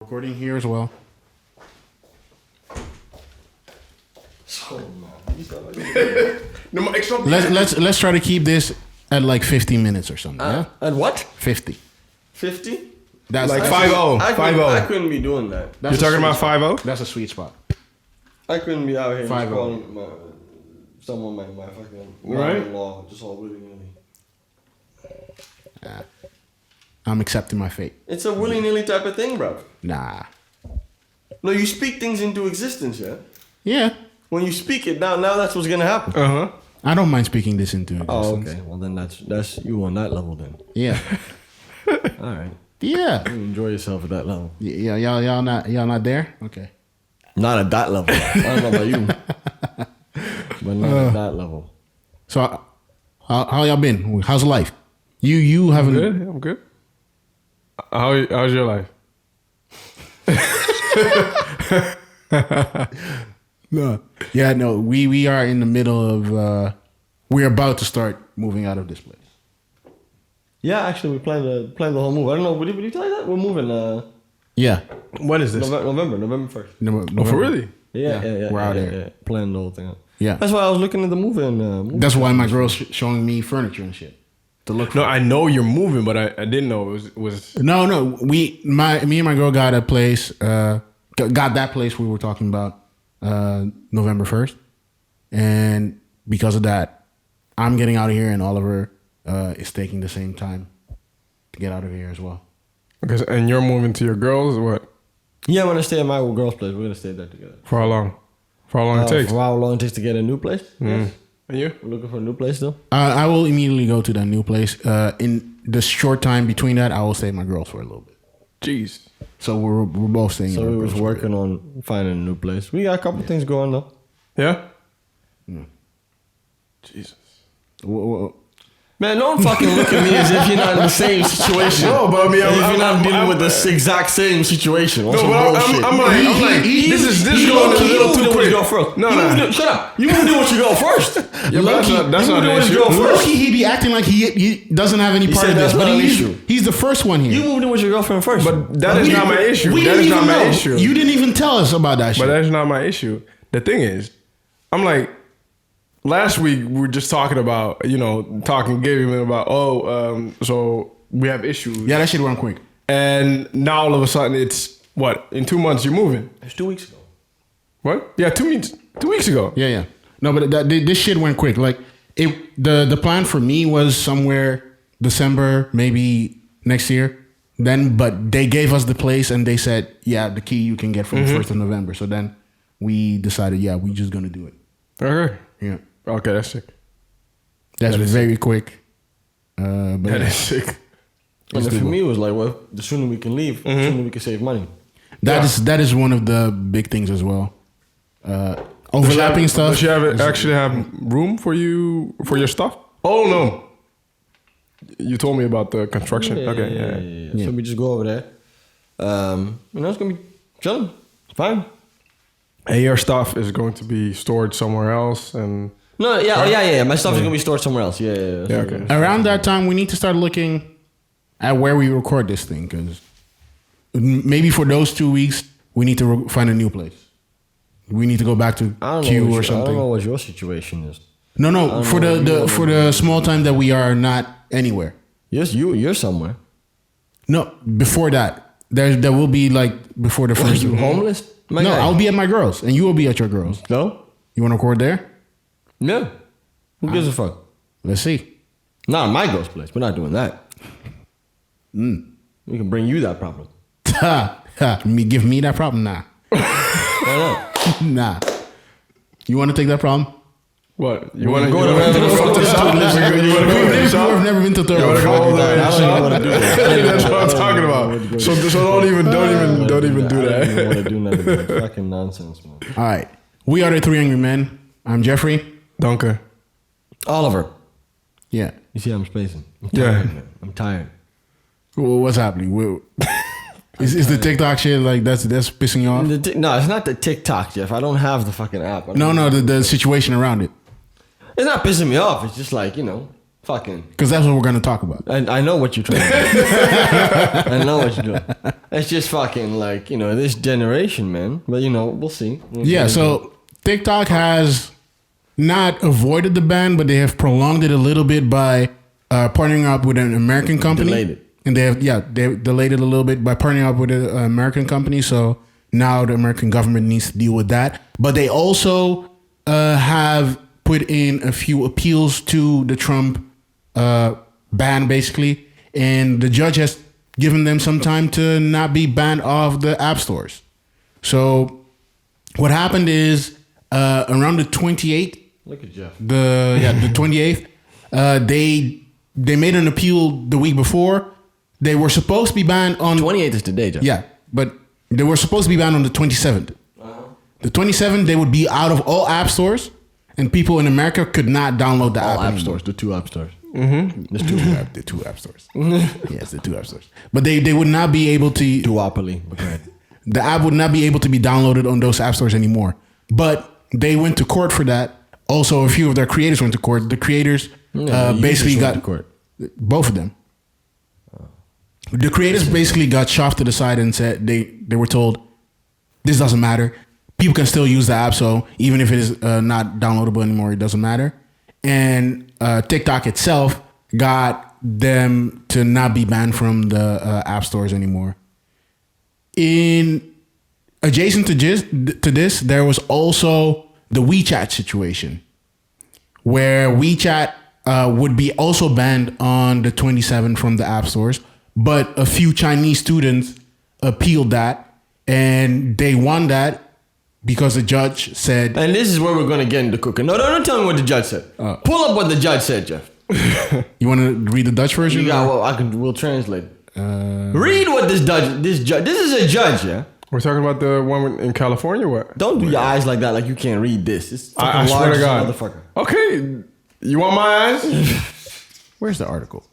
Recording here as well. Let's try to keep this at like 50 minutes or something. Yeah? At what? 50. 50? That's Like that's- 5-0. I 5-0. couldn't be doing that. that's You're a talking sweet about spot. 5-0? That's a sweet spot. I couldn't be out here just 5-0. calling someone my fucking Right. law just all willy-nilly. I'm accepting my fate. It's a willy-nilly type of thing, bro. Nah. No, you speak things into existence, yeah? Yeah. When you speak it, now that's what's gonna happen. Uh-huh. I don't mind speaking this into existence. Oh, okay. Well, then that's you on that level then. Yeah. All right. Yeah. You enjoy yourself at that level. Yeah. Y'all not there? Okay. Not at that level. I don't know about you, but not at that level. So, how y'all been? How's life? You haven't. Good. I'm good. How's your life? No. Yeah, no. We are in the middle of. We're about to start moving out of this place. Yeah, actually, we planned the whole move. I don't know. Did you tell you that we're moving? Yeah. What is this? November 1st. November. Oh, for really? Yeah. We're out yeah, there. Yeah. Planned the whole thing out. Yeah. That's why I was looking at the movie and That's why my girl's showing me furniture and shit to look for. No, I know you're moving, but I didn't know it was. No. Me and my girl got a place. Got that place we were talking about November 1st, and because of that, I'm getting out of here, and Oliver is taking the same time to get out of here as well. Because and you're moving to your girls or what? Yeah, I'm gonna stay at my old girl's place. We're gonna stay there together. For how long? For how long it takes? For how long it takes to get a new place? Yes. And you? We're looking for a new place still. I will immediately go to that new place. In the short time between that, I will stay at my girl's for a little bit. Jeez. So we're both staying. So at our we was girl's working on finding a new place. We got a couple things going though. Yeah. Yeah. Jesus. for- Man, don't fucking look at me as if you're not in the same situation. No, but I mean, As if you're not I'm- dealing I'm- with the exact same situation. No, but I'm like, this is going a little too quick. No. Shut up. You moved in with your girl first. Yeah, but that's not an issue. Low-key, he be acting like he doesn't have any part said of this, that's but not an he's, issue. he's the first one here. You moved in with your girlfriend first. But that is not my issue. We That didn't is not even my know. issue. You didn't even tell us about that shit. But that's not my issue. The thing is, I'm like, last week we were just talking about, giving him about, so we have issues. Yeah, that shit went quick. And now all of a sudden it's, what, in 2 months you're moving? It's 2 weeks ago. What? Yeah, 2 weeks ago. Yeah. No, but this shit went quick. Like the plan for me was somewhere December, maybe next year. But they gave us the place and they said, yeah, the key you can get from the 1st of November. So then we decided, yeah, we just gonna do it. Okay. Yeah, Okay, that's sick. that's That is very quick. But That yeah. is sick. And Let's for do me, it was like, well, the sooner we can leave, the sooner we can save money. That is one of the big things as well. Overlapping stuff. Does she actually have room for you, for your stuff? Oh, no. You told me about the construction. Yeah. So we just go over there. It's gonna be chilling. It's fine. And your stuff is going to be stored somewhere else, and No, yeah. My stuff is gonna be stored somewhere else. Yeah. okay. Around that time, we need to start looking at where we record this thing, because maybe for those 2 weeks, we need to find a new place. We need to go back to I don't Q know or I something. don't know what your situation is. No, for the small time that we are not anywhere. Yes, you're somewhere. No, before that, there will be like before the Are first. you homeless? My No, guy. I'll be at my girls, and you will be at your girls. No? You want to record there? Yeah. Who gives a fuck? Let's see. Not in my girl's place. We're not doing that. We can bring you that problem. Give me that problem, nah. Why not? Nah. You want to take that problem? what? You want to go go to to the shop? You want to go to the shop? We've never been to third. You want to go all the way to the I don't shop? even want to do that. That's what I'm talking about. So don't even do I don't even that. want to do none of that fucking nonsense, man. All right. We are the Three Angry Men. I'm Jeffrey. Danke. Oliver. Yeah. You see I'm spacing. I'm Yeah. tired, man. I'm tired. What's happening? Is the TikTok shit like that's pissing you off? No, it's not the TikTok, Jeff. I don't have the fucking app. No, the situation around it. It's not pissing me off. It's just like, fucking. Because that's what we're going to talk about. I know what you're trying to do. I know what you're doing. It's just fucking like, this generation, man. But, we'll see. Yeah, so TikTok has not avoided the ban, but they have prolonged it a little bit by partnering up with an American company. Delayed it. And they delayed it a little bit by partnering up with an American company. So now the American government needs to deal with that. But they also have put in a few appeals to the Trump ban, basically. And the judge has given them some time to not be banned off the app stores. So what happened is around the 28th, Look at Jeff. the 28th, they made an appeal the week before. They were supposed to be banned on 28th is today, Jeff. Yeah, but they were supposed to be banned on the 27th. The 27th, they would be out of all app stores, and people in America could not download the All app app anymore. stores, the 2 app stores. There's the two app stores. Yes, the 2 app stores. But they would not be able to. Duopoly. Okay. The app would not be able to be downloaded on those app stores anymore. But they went to court for that. Also, a few of their creators went to court. The creators basically got to court. both of them. The creators basically got shoved to the side and said they were told, this doesn't matter. People can still use the app, so even if it is not downloadable anymore, it doesn't matter. And TikTok itself got them to not be banned from the app stores anymore. In adjacent to this, there was also the Wechat situation, where Wechat would be also banned on the 27th from the app stores. But a few Chinese students appealed that, and they won that because the judge said... And this is where we're going to get into cooking. No, don't tell me what the judge said. Pull up what the judge said, Jeff. You want to read the Dutch version? We'll translate. Read what this judge... This is a judge, yeah? We're talking about the one in California. What? Don't do your eyes like that, like you can't read this. It's I fucking swear large to as a God. motherfucker. Okay, you want my eyes? Where's the article?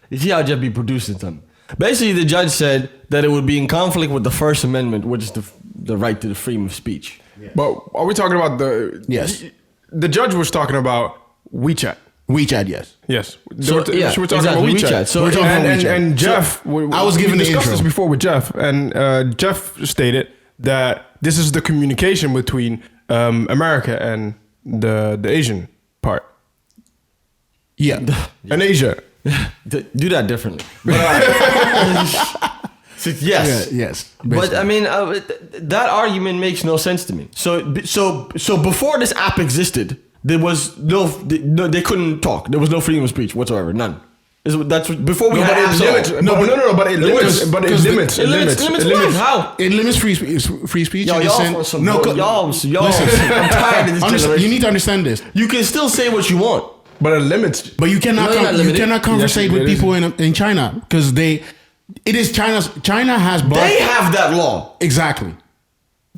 You see how Jeff be producing something. Basically, the judge said that it would be in conflict with the First Amendment, which is the right to the freedom of speech. But are we talking about the? Yes. The judge was talking about WeChat. WeChat, yes. Yes. So, we're talking exactly, about WeChat. So We're talking about and, WeChat. and Jeff, I was given the discussed intro. this before with Jeff, and Jeff stated that this is the communication between America and the Asian part. Yeah. And Asia. Do that differently. But, yes. Yes. But I mean, that argument makes no sense to me. So before this app existed, there was no, they couldn't talk. There was no freedom of speech whatsoever, none. That's before we had apps. But it limits. How? It limits free speech. Yo, in the y'all sense- want some no, y'all. listen. I'm tired of this generation. You need to understand this. You can still say what you want. But it limits. But you cannot No, you're not you limited. cannot conversate Yes, with it is. people in China because China has bought They have that law. exactly.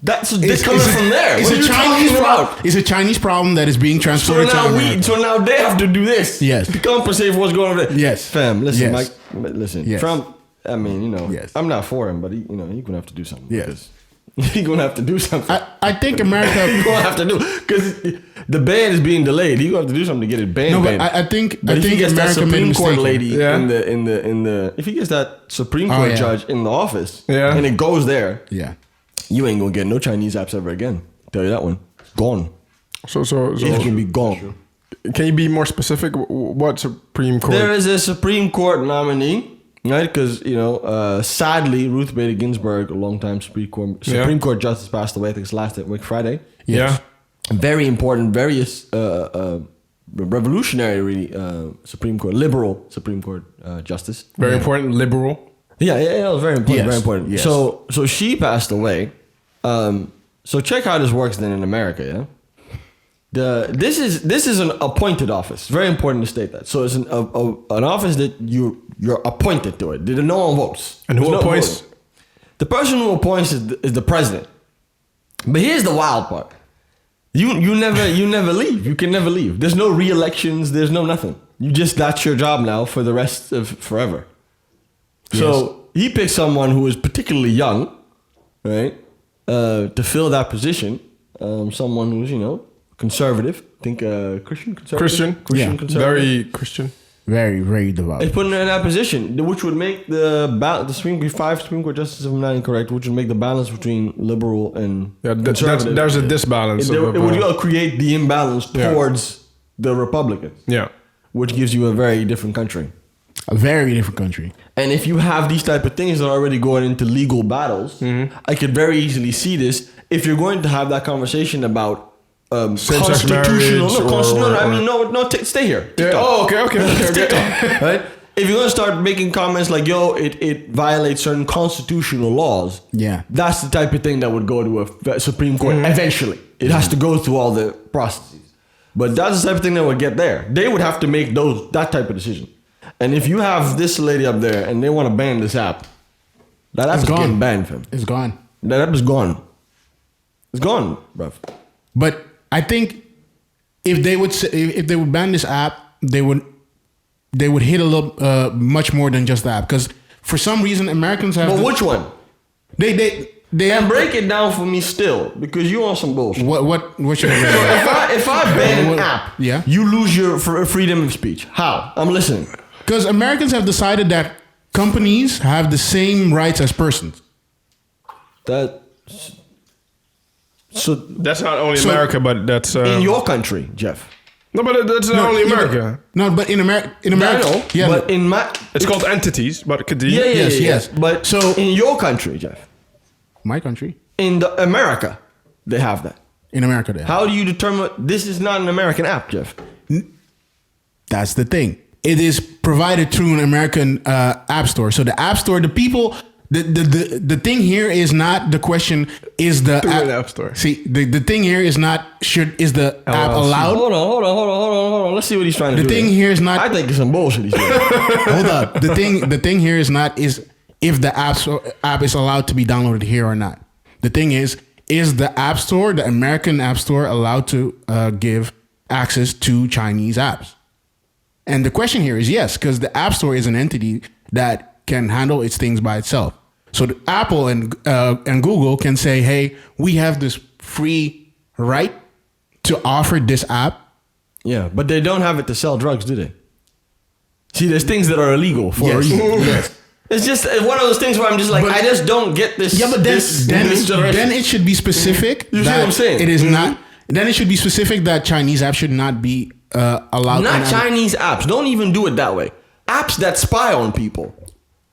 That's coming from there. It's What a are you Chinese talking problem. about? It's a Chinese problem that is being So transported to America. now they have to do this. Yes. To compensate for what's going on there. Yes. Fam, listen, Yes. Mike. Listen, Yes. Trump. I mean, Yes. I'm not for him, but he's gonna have to do something. Yes. He's gonna have to do something. I think America. He's gonna have to do because the ban is being delayed. He's gonna have to do something to get it banned. No, but banned. I think But if he gets that America made a Supreme Court mistake. lady Yeah. in the if he gets that Supreme Court yeah. judge in the office, Yeah. and it goes there, Yeah. you ain't gonna get no Chinese apps ever again. Tell you that one, it's gone. So It's gonna be gone. can you be more specific? What Supreme Court? There is a Supreme Court nominee, right? Because sadly, Ruth Bader Ginsburg, a longtime Supreme Court justice, passed away. I think it's last week Friday. Yeah. Very important, very revolutionary, really. Liberal Supreme Court justice. Very important. Liberal. Yeah, it was very important, Yes, very important. yes. So she passed away. So check how this works then in America, yeah. This is an appointed office. Very important to state that. So it's an office that you're appointed to it. No one votes. And who There's no appoints? voting. The person who appoints is the president. But here's the wild part. You never leave. You can never leave. There's no re-elections. There's no nothing. That's your job now for the rest of forever. So he picked someone who is particularly young, right, to fill that position. Someone who's conservative. Think Christian conservative. Christian. Yeah. conservative. Very Christian. Very, very devout. It's putting her in that position, which would make the Supreme Court justices, if I'm not incorrect, which would make the balance between liberal and conservative. There's a disbalance. It would create the imbalance towards the Republicans. Yeah. Which gives you a very different country. A very different country. And if you have these type of things that are already going into legal battles, I could very easily see this. If you're going to have that conversation about constitutional, stay here. Yeah. Oh, okay. Right? If you're gonna start making comments like, "Yo, it violates certain constitutional laws," that's the type of thing that would go to a Supreme Court eventually. It has to go through all the processes, but that's the type of thing that would get there. They would have to make that type of decision. And if you have this lady up there and they want to ban this app, that app is getting banned, fam. It's gone. That app is gone. It's gone, bruv. But I think if they would ban this app, they would hit a little much more than just the app, because for some reason Americans have. But which one? They and break it down for me still, because you on some bullshit. What should I if I ban an app, you lose your freedom of speech. How? I'm listening. Because Americans have decided that companies have the same rights as persons. So that's not only America, but that's in your country, Jeff. No, but that's not only America. But in America, but in it's called entities. But yes. But so in your country, Jeff, my country, in America, they have that. In America, they have. How do you determine this is not an American app, Jeff? That's the thing. It is provided through an American app store. So the app store, the people. The thing here is not the question is the app store. See, the thing here is not is the app allowed? Hold on. Let's see what he's trying to do. The thing here is not. I think it's some bullshit he's doing. Hold up. The thing here is not is if the app is allowed to be downloaded here or not. The thing is the app store, the American app store, allowed to give access to Chinese apps? And the question here is yes, because the app store is an entity that can handle its things by itself. So the Apple and Google can say, hey, we have this free right to offer this app. Yeah, but they don't have it to sell drugs, do they? See, there's things that are illegal for a reason. Yes. It's just one of those things where I'm just like, I just don't get this. Yeah, but then it should be specific. You see what I'm saying? It is not. Then it should be specific that Chinese apps should not be allowed. Not Chinese apps. Don't even do it that way. Apps that spy on people.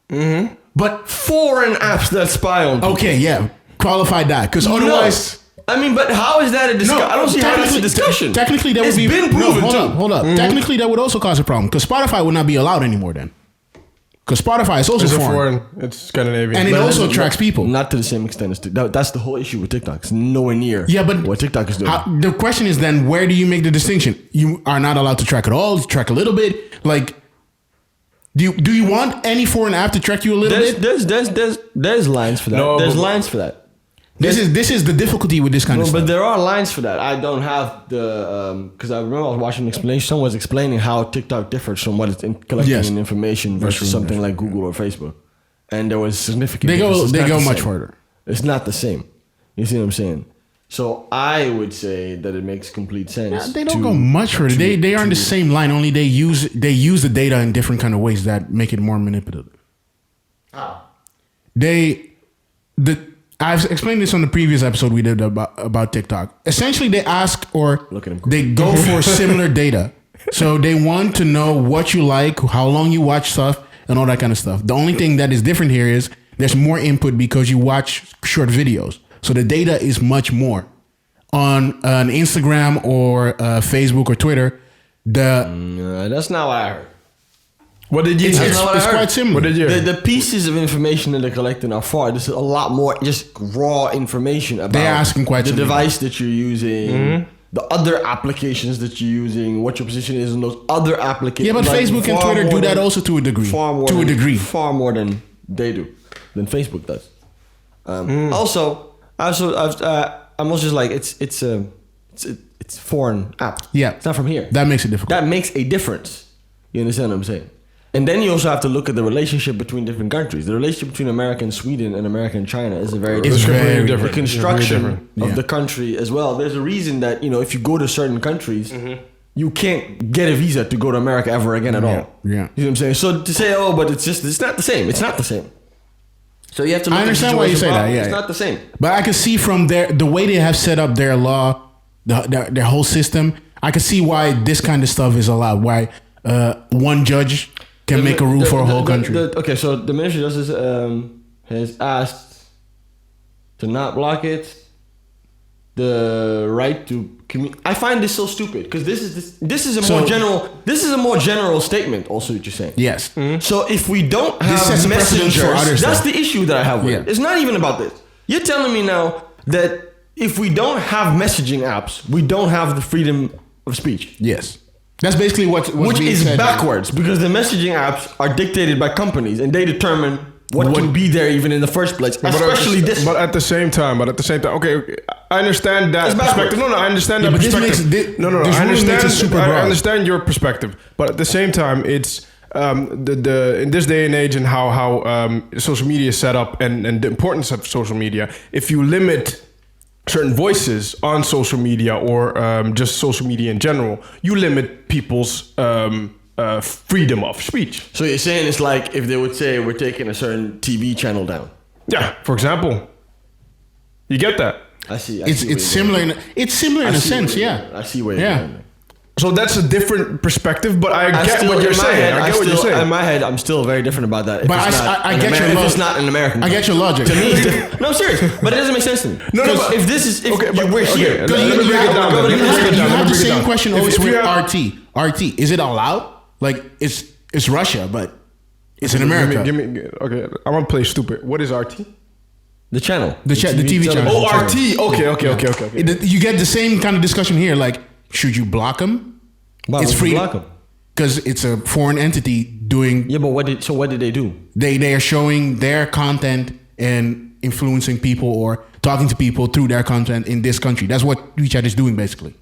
Mm-hmm. But foreign apps that spy on people. Okay, yeah. Qualify that. Because otherwise... I mean, but how is that a discussion? I don't see how that's a discussion. Technically, that would be... It's been proven, hold up. Mm-hmm. Technically, that would also cause a problem. Because Spotify would not be allowed anymore then. Because Spotify is also foreign. It's Scandinavian. And it also attracts people. Not to the same extent as TikTok. That's the whole issue with TikTok. It's nowhere near what TikTok is doing. The question is then, where do you make the distinction? You are not allowed to track at all. You track a little bit. Like... Do you want any foreign app to track you a little bit? There's lines for that. No, there's lines for that. This is the difficulty with this kind of stuff. But there are lines for that. I don't have the because I remember I was watching an explanation. Someone was explaining how TikTok differs from what it's collecting in information versus something like Google or Facebook, and there was significant. They go much further. It's not the same. You see what I'm saying? So I would say that it makes complete sense. Yeah, they don't go much further. They are on the same line. Only they use the data in different kind of ways that make it more manipulative. How? I've explained this on the previous episode we did about TikTok. Essentially, they ask or they go for similar data. So they want to know what you like, how long you watch stuff, and all that kind of stuff. The only thing that is different here is there's more input because you watch short videos. So the data is much more. On an Instagram or Facebook or Twitter, that's not what I heard. What did you? It's quite similar. What did you? The pieces of information that they're collecting are far. There's a lot more just raw information about they're asking quite the similar. device that you're using, the other applications that you're using, what your position is in those other applications. Yeah, but like Facebook and Twitter do that also to a degree. Far more than they do, than Facebook does. Also, I'm also just like it's foreign app. Yeah, it's not from here. That makes it difficult. That makes a difference. You understand what I'm saying? And then you also have to look at the relationship between different countries. The relationship between America and Sweden and America and China is very different. The construction of the country as well. There's a reason that if you go to certain countries, you can't get a visa to go to America ever again at all. Yeah. You know what I'm saying? So to say, oh, but it's not the same. It's not the same. So you have to look I at the understand why you situation say that. properly. Yeah, It's yeah. not the same. But I can see from the way they have set up their law, their whole system. I can see why this kind of stuff is allowed. Why one judge can make a rule for a whole country. Okay, so the Ministry of Justice has asked to not block it. The right to I find this so stupid because this is a more general statement. Also, what you're saying. Yes. So if we don't This sets have a precedent messengers, for other that's stuff. the issue that I have with Yeah. it. It's not even about this. You're telling me now that if we don't have messaging apps, we don't have the freedom of speech. Yes. That's basically what's Which being is said. backwards because the messaging apps are dictated by companies and they determine what can be there even in the first place. Especially this. But at the same time, okay, I understand that It's perspective. backwards. No, I understand that but this perspective. makes no, this I rule makes understand. it super I broad. understand your perspective, but at the same time, it's the in this day and age and how social media is set up and the importance of social media. If you limit certain voices on social media or just social media in general, you limit people's freedom of speech. So you're saying it's like if they would say we're taking a certain TV channel down. Yeah, for example, you get that. I see. It's similar. It's similar in a sense. Yeah. I see where you're Yeah. going. So that's a different perspective, but I get still- what you're in my saying. head, I get what you're saying. In my head, I'm still very different about that. If But it's I not get an your If it's logic. not an American. I get your logic. To me, it's different. No, I'm serious. But it doesn't make sense to me. No, Because but- if this is if okay, you but- we're okay, here, let You, me you break it have, down, you let me break it have down, the let me break it same down. question If always you with have- RT. Is it allowed? Like it's Russia, but it's in America. Give me, okay, I'm gonna play stupid. What is RT? the channel, The TV channel. Oh, Channel. RT. Okay. You get the same kind of discussion here. Like, should you block them? Why It's would you free block 'em? because it's a foreign entity doing. Yeah, but what did they do? They are showing their content and influencing people or talking to people through their content in this country. That's what Wechat is doing basically.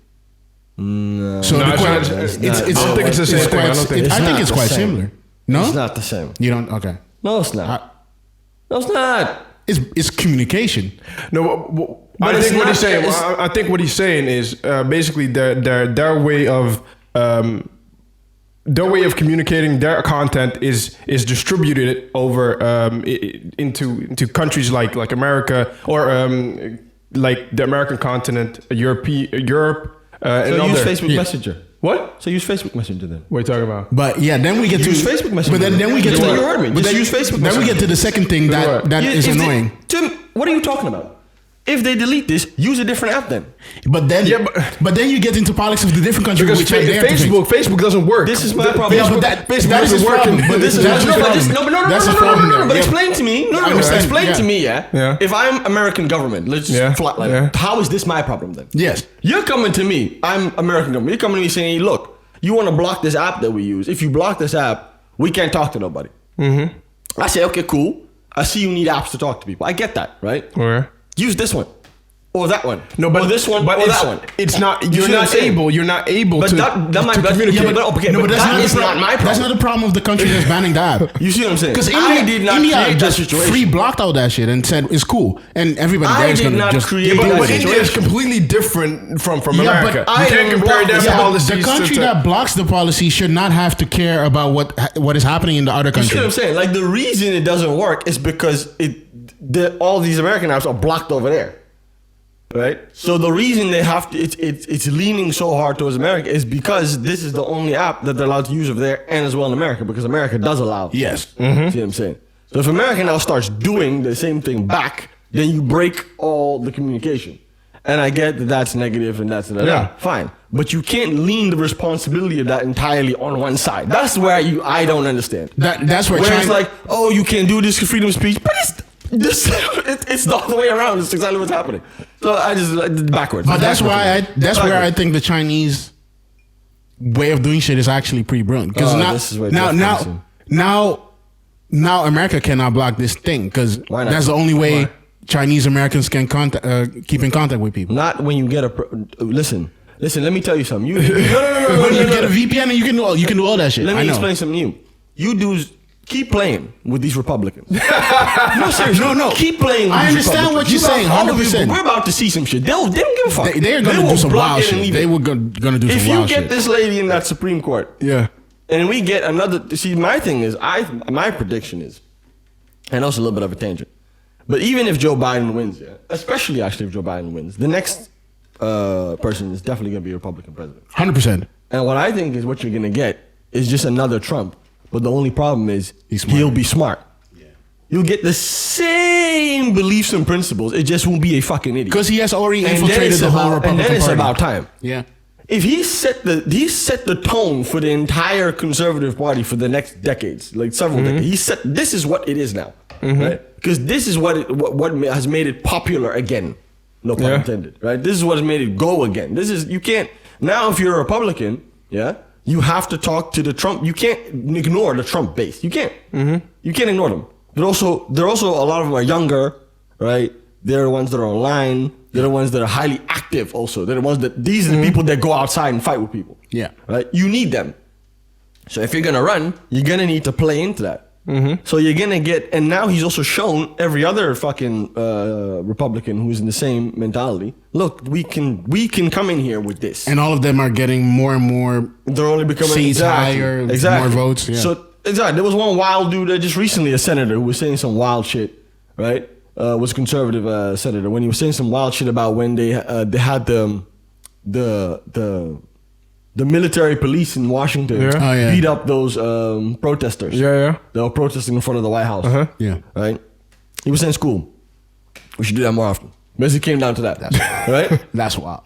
No. So No, the it's que- not- it's- I don't think it's the same thing. I don't think I it's think not it's the quite same. similar. No, It's not the same. you don't. Okay, No, it's not. No, it's not. it's communication. No, But I it's think what not- he's saying. it's- I think what he's saying is basically their way of communicating their content is distributed over into countries like America or like the American continent, Europe, and So use other. Facebook Yeah. Messenger. What? So use Facebook Messenger then. What are you talking about? But yeah, then we get to Use Facebook Messenger. But then we get Just to like you heard me. but Just then- use Facebook Then we Messenger. get to the second thing What? that is If they- annoying. Tim, what are you talking about? If they delete this, use a different app then. But then, Yeah, but then you get into politics of the different countries Because which are there to fix. Facebook doesn't work. This is my problem. Yeah, but Facebook that's his doesn't work. problem. But This is that's his problem. That's his problem there. But Yeah. explain to me. No, I understand. explain Yeah. to me. Yeah. Yeah. If I'm American government, let's just Yeah. flatline. Yeah. How is this my problem then? Yes. You're coming to me. I'm American government. You're coming to me saying, hey, "Look, you want to block this app that we use. If you block this app, we can't talk to nobody." I say, "Okay, cool. I see you need apps to talk to people. I get that, right? Okay. Use this one." Or that one. No, but or this one. but or it's, that one. It's not. You You're see what I'm not saying? able. You're not able But to, that might to communicate. Yeah, but okay, No, but but that's that not is the not my problem. That's not the problem of the country that's banning the app. You see what I'm saying? Because I did not India create that just situation. free blocked out that shit and said it's cool, and everybody I there is did going to not just create But, that but India is situation. completely different from Yeah, but America. I You can't am compare their blocked. Yeah, but policies. the country to, that blocks the policy should not have to care about what is happening in the other You see what I'm country. saying? Like the reason it doesn't work is because all these American apps are blocked over there. Right? So the reason they have to it's leaning so hard towards America is because this is the only app that they're allowed to use over there and as well in America because America does allow. Yes. See what I'm saying? So if America now starts doing the same thing back, then you break all the communication. And I get that that's negative and that's Yeah. fine. But you can't lean the responsibility of that entirely on one side. That's where I don't understand. That's where Where China. it's like, oh, you can't do this for freedom of speech, but it's the other way around. It's exactly what's happening. So I just backwards. But that's why that's where I Backwards. think the Chinese way of doing shit is actually pretty brilliant. Because Oh, this is where Jeff comes in. now America cannot block this thing because Why not? that's the only way Why? Chinese Americans can keep in contact with people. Not when you get listen. Let me tell you something. No. When you get a VPN and you can do all that shit. Let I me know. explain something new. You dudes keep playing with these Republicans. No, seriously. No. Keep playing with I these understand what you're saying, 100%. We're about to see some shit. They don't give a fuck. They are gonna will do some block wild it and shit. leave They it. were gonna do If some you wild get shit. this lady in that Supreme Court, Yeah. and we get another. See, my thing is, my prediction is, and also a little bit of a tangent, but even if Joe Biden wins, especially actually if Joe Biden wins, the next person is definitely going to be a Republican president. 100%. And what I think is what you're going to get is just another Trump. But the only problem is He's smart. he'll be smart. Yeah. You'll get the same beliefs and principles. It just won't be a fucking idiot. Because he has already And then infiltrated it's the whole about- Republican And then it's Party. about time. Yeah. If he set the tone for the entire conservative party for the next decades, like several decades, he said this is what it is now, right? Because this is what has made it popular again. No pun intended, right? This is what has made it go again. This is you can't now if you're a Republican, you have to talk to the Trump. You can't ignore the Trump base. You can't. You can't ignore them. They're also a lot of them are younger, right? They're the ones that are online. They're the ones that are highly active also. They're the ones these are the people that go outside and fight with people. Yeah. Right? You need them. So if you're going to run, you're going to need to play into that. So you're going to get, and now he's also shown every other fucking Republican who's in the same mentality. Look, we can come in here with this. And all of them are getting more and more They're only becoming seats higher, more votes. Yeah. So exactly, there was one wild dude that just recently, a senator, who was saying some wild shit, right? Was a conservative senator when he was saying some wild shit about when they had the military police in Washington beat up those protesters. Yeah. They were protesting in front of the White House. Yeah. Right. He was saying, "School, we should do that more often." Basically, came down to that. Right. That's wild.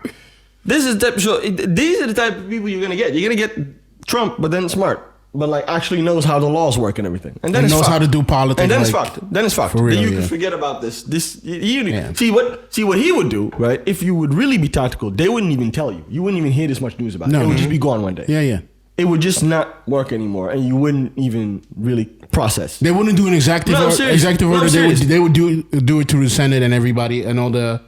These are the type of people you're gonna get. You're gonna get Trump, but then smart, but like actually knows how the laws work and everything, and then And it's knows fucked. how to do politics. And then it's like, fucked. Then it's fucked. for real, Then you yeah. can forget about this. Yeah. See what he would do, right? If you would really be tactical, they wouldn't even tell you. You wouldn't even hear this much news about it. No. It would just be gone one day. Yeah. It would just not work anymore, and you wouldn't even really process. They wouldn't do an executive No, I'm serious. executive No, I'm order. serious. They would do it through the Senate and everybody and all the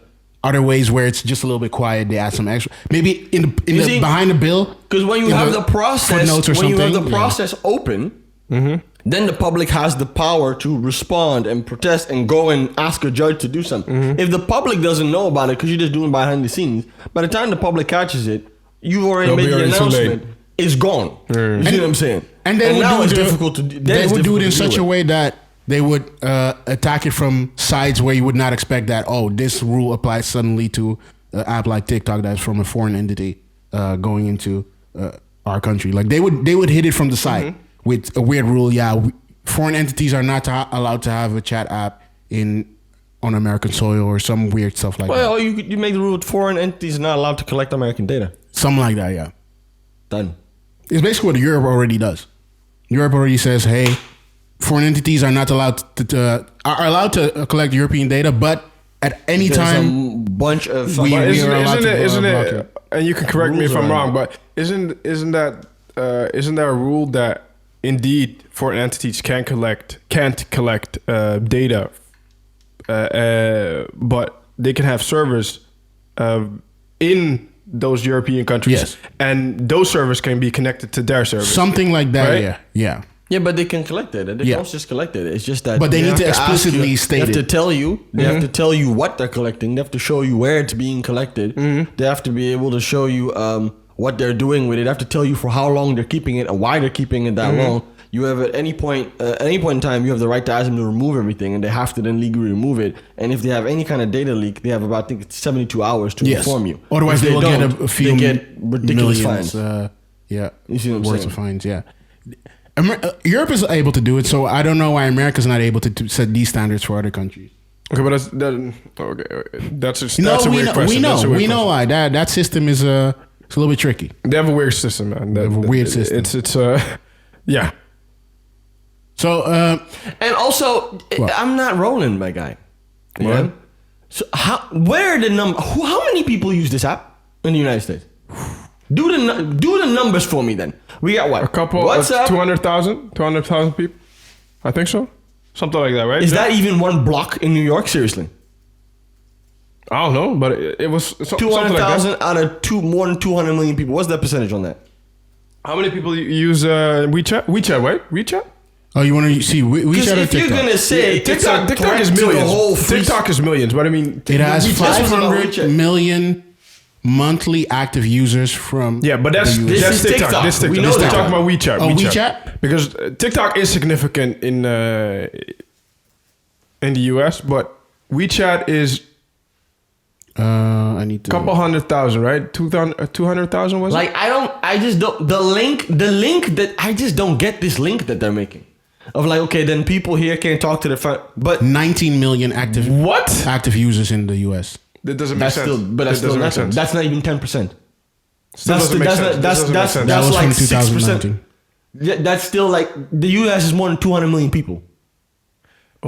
other ways where it's just a little bit quiet. They add some extra, maybe in the see, behind the bill. Because when you in have the process, footnotes or when you have something, the yeah. process open, then the public has the power to respond and protest and go and ask a judge to do something. If the public doesn't know about it because you're just doing it behind the scenes, by the time the public catches it, you've already It'll made be the already too late. announcement. It's gone. You see what I'm saying? And they would now do it's it, difficult to do. They would do it in such a way that they would attack it from sides where you would not expect that. Oh, this rule applies suddenly to an app like TikTok that's from a foreign entity going into our country. Like they would hit it from the side with a weird rule. Yeah, foreign entities are not allowed to have a chat app on American soil or some weird stuff like that. Well, you make the rule that foreign entities are not allowed to collect American data. Something like that. Yeah. Done. It's basically what Europe already does. Europe already says, "Hey, foreign entities are not allowed are allowed to collect European data, but at any There's time a bunch of we But are isn't allowed to it? block it." And you can correct me Rules if I'm are- wrong, but isn't there a rule that indeed foreign entities can't collect data, but they can have servers in those European countries, Yes. and those servers can be connected to their servers. Something like that. Right? Yeah. Yeah, but they can collect it. They Yeah. don't just collect it. It's just that. But they need have to ask explicitly you, state They have it. to tell you. They have to tell you what they're collecting. They have to show you where it's being collected. They have to be able to show you what they're doing with it. They have to tell you for how long they're keeping it and why they're keeping it that long. You have at any point in time, you have the right to ask them to remove everything, and they have to then legally remove it. And if they have any kind of data leak, they have about, I think it's 72 hours to Yes. inform you. Otherwise, If they will get don't, a few they get ridiculous millions, fines. Yeah. You see what I'm worth saying? of fines. Yeah. Europe is able to do it, so I don't know why America's not able to set these standards for other countries. Okay, but that's a No, weird question. we That's a know weird question. why that system is it's a little bit tricky. They have a weird system, man. They have a weird system. It's yeah. So And also, What? I'm not rolling, my guy. Yeah. So how many people use this app in the United States? Do the numbers for me then. We got what? A couple WhatsApp? of 200,000 people. I think so. Something like that, right? Is that even one block in New York? Seriously. I don't know, but it was something like that. 200,000 out of more than 200 million people. What's that percentage on that? How many people use WeChat? WeChat, right? WeChat? Oh, you want to see WeChat Because or if you're TikTok? gonna say TikTok it's a threat is to the millions. whole free TikTok is millions, but I mean, It has WeChat was about 500 WeChat. million monthly active users from. yeah, but that's the US. that's This is TikTok. TikTok. This TikTok. We know This that. talking about WeChat. Oh, WeChat? Because TikTok is significant in the US, but WeChat is I need to. a couple 100,000, right? 200,000 was it? Like I just don't the link that I just don't get this link that they're making. Of like, okay, then people here can't talk to their friend, but 19 million What? active users in the US. That doesn't make that's sense. still but that's That still doesn't make nothing. sense. That's not even 10%. Still doesn't make sense. That's Doesn't make sense. That was like from 6%. 2019. Yeah, that's still like the US is more than 200 million people.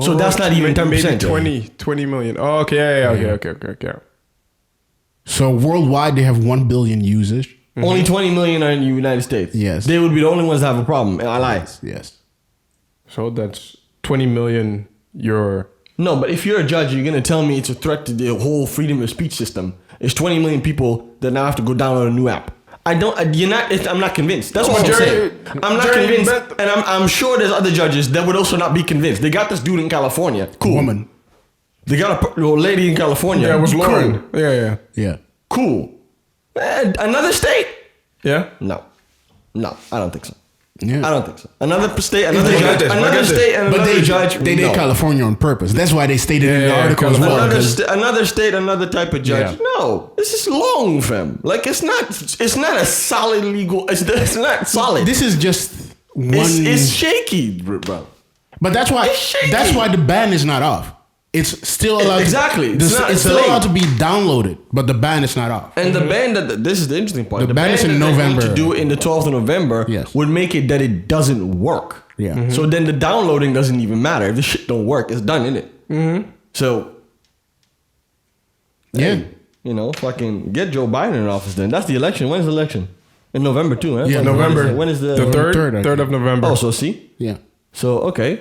So that's not even 10%. Maybe 20 million. Oh, okay. Yeah. Okay. So worldwide, they have 1 billion users. Only 20 million are in the United States. Yes. They would be the only ones that have a problem. I lie. Yes. So that's 20 million your... No, but if you're a judge, you're gonna tell me it's a threat to the whole freedom of speech system. It's 20 million people that now have to go download a new app. I'm not convinced. That's what I'm saying. I'm not convinced, and I'm sure there's other judges that would also not be convinced. They got this dude in California. Cool. Woman. They got a lady in California. Yeah, it was Cool. Lauren. Yeah. Yeah. Cool. Another state? Yeah? No, I don't think so. Yeah. I don't think so. Another state, another Look at judge, this, look another at this. state, and But another judge. they did no. California on purpose. That's why they stated in the Yeah, article as because well. Another, 'cause- another state, another type of judge. Yeah. No, this is long, fam. Like it's not a solid legal. It's not solid. this is just one. it's shaky, bro. But that's why It's shaky. the ban is not off. It's still allowed. Exactly. It's It's still delayed. allowed to be downloaded, but the ban is not off. And the ban that this is the interesting part. The ban is in that they're going November. to do in the 12th of November Yes. would make it that it doesn't work. Yeah. Mhm. So then the downloading doesn't even matter. If the shit don't work, it's done, innit? Mm-hmm. So Yeah. hey, you know, fucking get Joe Biden in office. Then that's the election. When's the election? In November too, right? Yeah, November. When is the? The third, I 3rd of think. November. Oh, so see. Yeah. So okay.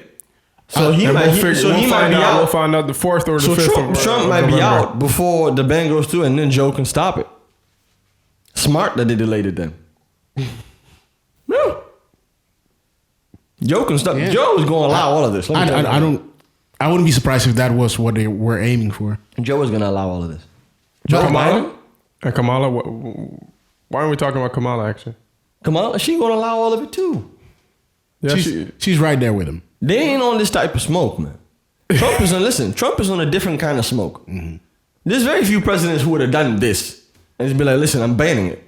So he And might. we'll find out. We'll find out the 4th or the So 5th Trump of might be November. out before the ban goes through, and then Joe can stop it. Smart that they delayed it then. No. Joe can stop. Yeah. Joe is going to allow all of this. Let me tell you. I don't. I wouldn't be surprised if that was what they were aiming for. Joe is going to allow all of this. Kamala? And Kamala? Why aren't we talking about Kamala, actually? Kamala, she going to allow all of it too. Yeah, She's right there with him. They ain't on this type of smoke, man. Trump is on. Listen, Trump is on a different kind of smoke. Mm-hmm. There's very few presidents who would have done this and just be like, "Listen, I'm banning it."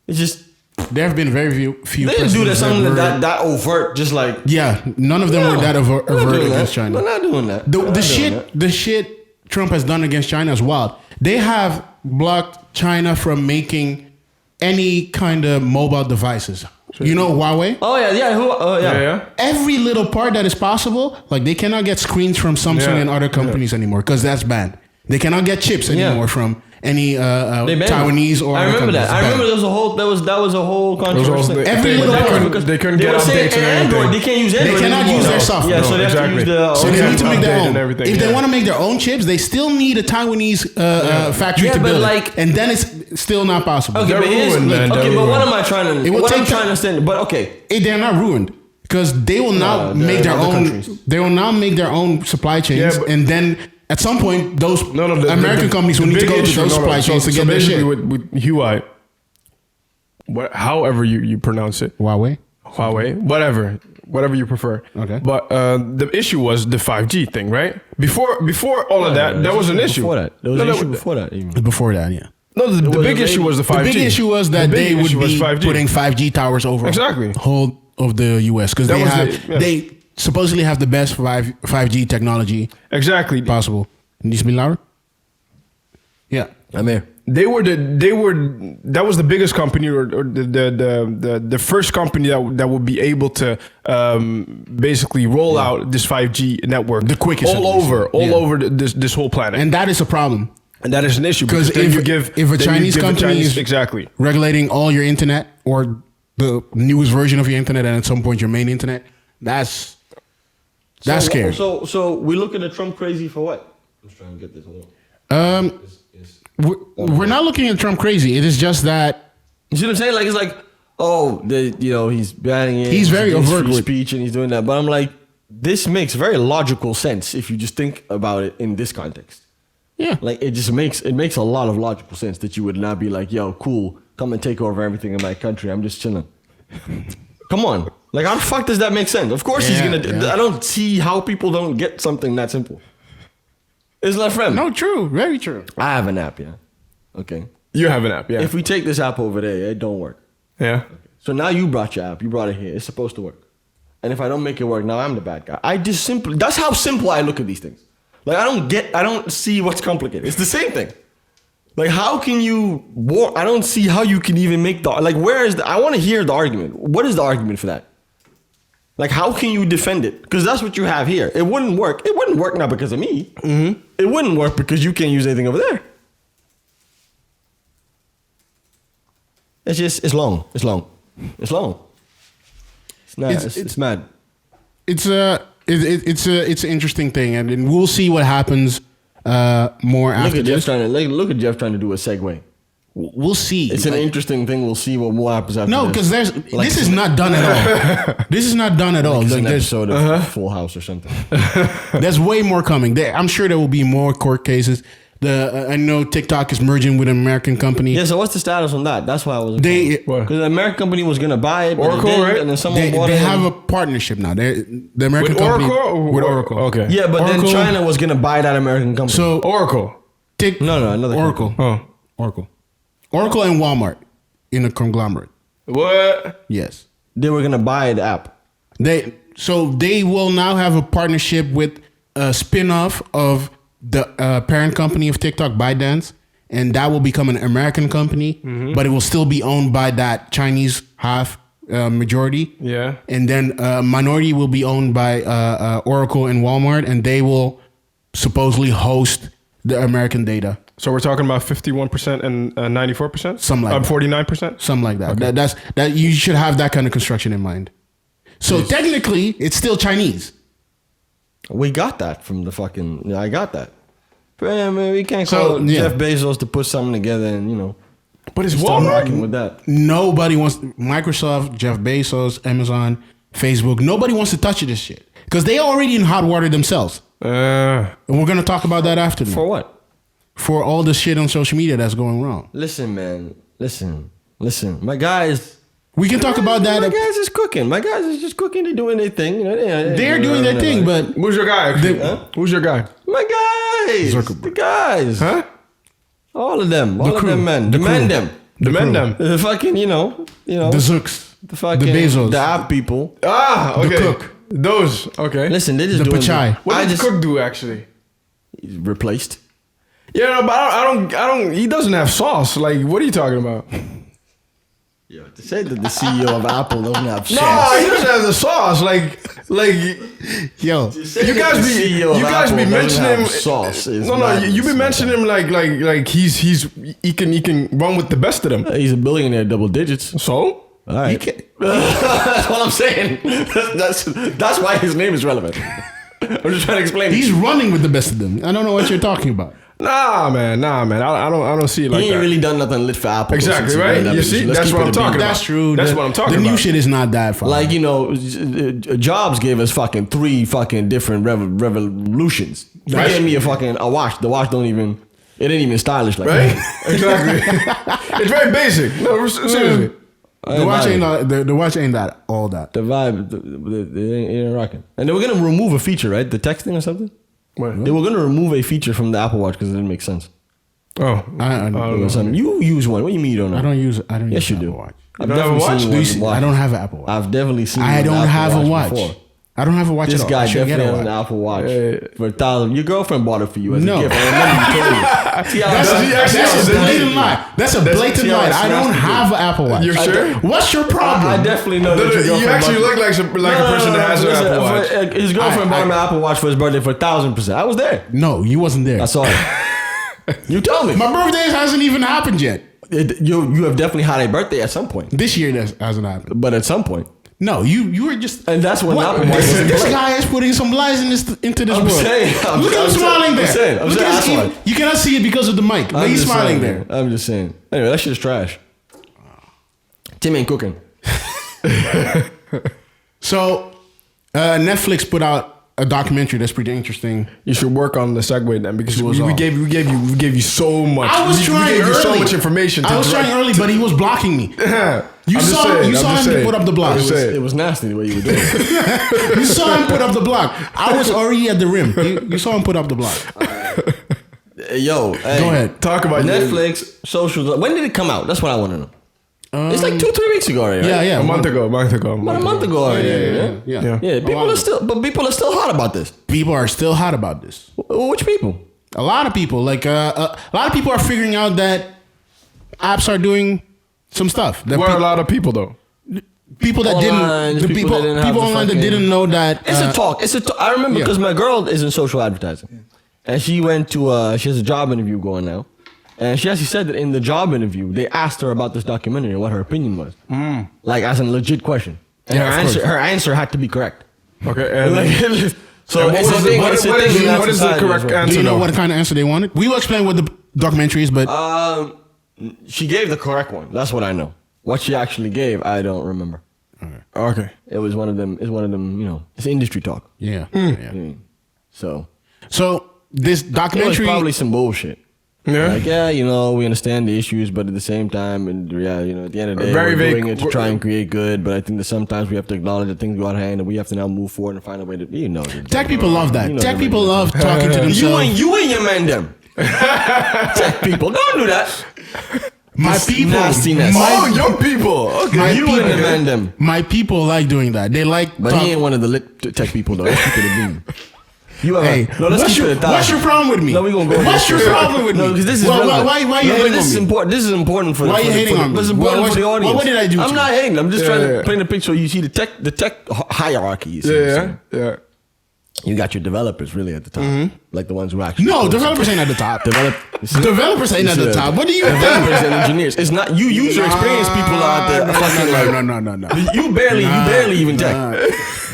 It's just There have been very few. they didn't do that presidents something were- that overt, just like Yeah, none of them were that We're not overt doing against that. China. We're not doing that. We're not doing that. The shit Trump has done against China is wild. They have blocked China from making any kind of mobile devices. You know Huawei? Oh yeah. Who? Oh yeah. yeah. Every little part that is possible, like they cannot get screens from Samsung Yeah. and other companies anymore because that's banned. They cannot get chips anymore from any They banned Taiwanese it. or I other remember companies. that. I remember there was a whole a whole controversy. They- Every little part. They couldn't They get were saying updates and Android. everything. They can't use Android. cannot anymore. use their software. Yeah, so they have to use the. So they Okay. need to make their Update own. and everything, If they yeah. want to make their own chips, they still need a Taiwanese factory Yeah, to but build like- it. And then it's still not possible. Okay, They're but here's ruined, man. okay, They're but what ruined. am I trying to? It will What I'm take trying to understand. But okay, They're not ruined because they will now they're make their other own. countries. They will now make their own supply chains, Yeah, but- and then at some point, those The American companies will need to big go to issue- those supply chains to so get their basically shit. with Huawei, however you pronounce it, Huawei. whatever you prefer. Okay. But the issue was the 5G thing, right? Before all of that was an issue. Before that, there was No, an no, issue but- before that. Even. Before that, yeah. No, the was big a issue big- was the 5G. The big issue was that The big they would issue was be 5G. putting 5G towers over Exactly. the whole of the U.S. because That they was have the- yeah. they supposedly have the best 5G technology Exactly. possible. Needs to be louder. Yeah. I'm here. That was the biggest company or the first company that would be able to basically roll out this 5G network The quickest, all at least. over Yeah. this whole planet, And that is a problem. and that is an issue Because then if you give if a then you Chinese give company is exactly regulating all your internet or the newest version of your internet and at some point your main internet, that's scary. So we looking at Trump crazy for what? I'm just trying to get this. Hold on. We're not looking at Trump crazy. It is just that You see what I'm saying? Like it's like, he's banning it. He's very against overt free with- speech and he's doing that. But I'm like, this makes very logical sense if you just think about it in this context. Yeah. Like it makes a lot of logical sense that you would not be like, yo, cool, come and take over everything in my country. I'm just chilling. Come on. Like, how the fuck does that make sense? Of course he's Yeah, gonna. yeah. I don't see how people don't get something that simple. Isn't that friend? No, true. Very true. I have an app, yeah. Okay. You have an app, yeah. If we take this app over there, it don't work. Yeah. So now you brought your app. You brought it here. It's supposed to work. And if I don't make it work, now I'm the bad guy. That's how simple I look at these things. Like, I don't see what's complicated. It's the same thing. Like, how can you, I don't see how you can even make I want to hear the argument. What is the argument for that? Like, how can you defend it? Because that's what you have here. It wouldn't work. It wouldn't work not because of me. Mm-hmm. It wouldn't work because you can't use anything over there. It's long. It's long. It's long. It's not, it's mad. It's an interesting thing, and then we'll see what happens more after this. Look at Jeff trying to do a segue. We'll see. It's an interesting thing. We'll see what more happens after No, this. because Like this is not done at all. This is not done at all. It's Like, an there's episode of Full House or something. there's way more coming. I'm sure there will be more court cases. I know TikTok is merging with an American company. Yeah, so what's the status on that? That's why I was. What? Because the American company was gonna buy it, but Oracle, it didn't, right? and then someone They bought it. have and- a partnership now. The American With company Oracle? with Oracle. Okay. yeah, but Oracle- then China was gonna buy that American company. So Oracle. No, another Oracle. Oh. Oracle and Walmart in a conglomerate. What? Yes. they were gonna buy the app. They will now have a partnership with a spin-off of the parent company of TikTok, ByteDance, and that will become an American company, but it will still be owned by that Chinese half majority. Yeah. And then minority will be owned by Oracle and Walmart, and they will supposedly host the American data. So we're talking about 51% and 94%? Something like that. 49%? Something like that. That you should have that kind of construction in mind. So technically, it's still Chinese. We got that from the fucking. Yeah, I got that. But, yeah, man, we can't So, call yeah. Jeff Bezos to put something together and But it's start Walmart. rocking with that. Nobody wants Microsoft, Jeff Bezos, Amazon, Facebook. Nobody wants to touch this shit because they already in hot water themselves. And we're gonna talk about that after. For what? For all the shit on social media that's going wrong. Listen, man. Listen. My guys. We can talk about that. My guys is cooking. My guys is just cooking. They're doing their thing. They're doing their thing, but Who's your guy? actually? Who's your guy? My guys. Zuckerberg. The guys. Huh? All of them. All of crew. them, man. The Demand crew. them. Demand them. The fucking, the Zooks, the fucking, the Bezos, the app people. Ah, okay. Cook. Those. Okay. Listen, they just the doing Pachai. What I did just the cook do actually? replaced. Yeah, no, but I don't. He doesn't have sauce. Like, what are you talking about? Yo, to say that the CEO of Apple doesn't have No, sauce. he doesn't have the sauce. Like yo, you guys be mentioning him. sauce. Is No, madness, you be man. mentioning him like he can run with the best of them. He's a billionaire, double digits. So All right. That's what I'm saying. That's why his name is relevant. I'm just trying to explain. he's running with the best of them. I don't know what you're talking about. nah, man. I don't see it like he ain't that. really done nothing lit for Apple. Exactly, since he right? ran that You position. see? Let's That's keep what it I'm a talking beat. about. That's true. That's what I'm talking The new about. shit is not that far. Like, Jobs gave us fucking 3 fucking different revolutions. He Right. gave me a watch. The watch it ain't even stylish like Right? that. Exactly. It's very basic. No, seriously. the watch ain't that all that. The vibe, they ain't rocking. And they were gonna remove a feature, right? The texting or something. What? They were gonna remove a feature from the Apple Watch because it didn't make sense. Oh, I It was something. You use one. What do you mean you don't know? don't use. Yes, you Apple do. Watch. I've don't have a definitely watch? seen Do you you with see- a watch. I don't have an Apple Watch. I've definitely seen. I you with don't an have Apple a watch. before. I don't have a watch This at all. guy I should get definitely a has an watch. Apple Watch for $1,000. Your girlfriend bought it for you as No. a gift. I remember you told me. See how That's- that's- that's That's a a blatant lie. That's a blatant see how lie. it's I don't nasty. have an Apple Watch. You're sure? What's your problem? I definitely know that your You girlfriend actually bought look like a person that has an listen, Apple Watch. His girlfriend bought him an Apple Watch for his birthday for 1,000%. I was there. No, you wasn't there. I saw it. You told me. My birthday hasn't even happened yet. You have definitely had a birthday at some point. This year that hasn't happened. But at some point. No, you were just. And that's when What? Apple Watch was in This play. guy is putting some lies into this I'm world. saying, I'm Look at him saying, smiling there. I'm saying, Look at that's his, why. you cannot see it because of the mic, but I'm he's just smiling saying, there. I'm just saying. Anyway, that shit is trash. Tim ain't cooking. So, Netflix put out a documentary that's pretty interesting. You should work on the segue then because was we off. gave you so much. I was we trying gave you so early. much information. I was trying early, but he was blocking me. You saw him put up the block. It was nasty the way you were doing it. You saw him put up the block. I was already at the rim. You saw him put up the block. Yo, hey, Go ahead. Talk about Netflix, social. When did it come out? That's what I want to know. It's like 2-3 weeks ago already. Right? Yeah. a month ago. About a month ago already. Yeah. Yeah, people are still hot about this. People are still hot about this. Which people? A lot of people, like a lot of people are figuring out that apps are doing some stuff. That Where are a lot of people though? people that Online, didn't, the people that didn't have people the online that fucking- didn't know that. It's a talk. I remember yeah. because my girl is in social advertising, and she went to she has a job interview going now, and she actually said that in the job interview they asked her about this documentary and what her opinion was, like as a legit question, and Yeah, of course. her answer had to be correct. Okay. And So And it's a thing. It's a thing in that what is the society correct as well. answer? Do you know though? what kind of answer they wanted? We will explain what the documentary is, but She gave the correct one. That's what I know. What she actually gave, I don't remember. Okay. It was one of them. It's one of them. You know, it's industry talk. yeah. So So this it was documentary, probably some bullshit. Yeah. Like, yeah, you know, we understand the issues, but at the same time, and yeah, you know, at the end of the day, Very we're vague. doing it to try and create good. But I think that sometimes we have to acknowledge that things go out of hand, and we have to now move forward and find a way to, you know, tech people love that. You know Tech the people regular love talking to themselves. you and your man them. Tech people, don't do that. My people, nastiness. Oh, young people. Okay. My You people, and your man them. my people like doing that. They like. But he ain't one of the lit tech people though. Let's keep it a beam. You are. Hey, No, let's what's keep your, it a thousand. what's your problem with me? No, we gonna go. What's your problem with me? No, because this is Why relevant. why No, you but hating this on is me? important. This is important for. Why the, you for hating the, on me? This is important What- for the what- audience. what did I do to I'm you? not hating. I'm just Yeah, trying yeah. to paint a picture. You see the tech hierarchy. You see, Yeah. You got your developers really at the top, like the ones who actually. No, code. developers ain't at the top. Developers Developers ain't at the top. What do you Developers think? and engineers. It's not you. User experience people are at the fucking like. No. You barely even tech.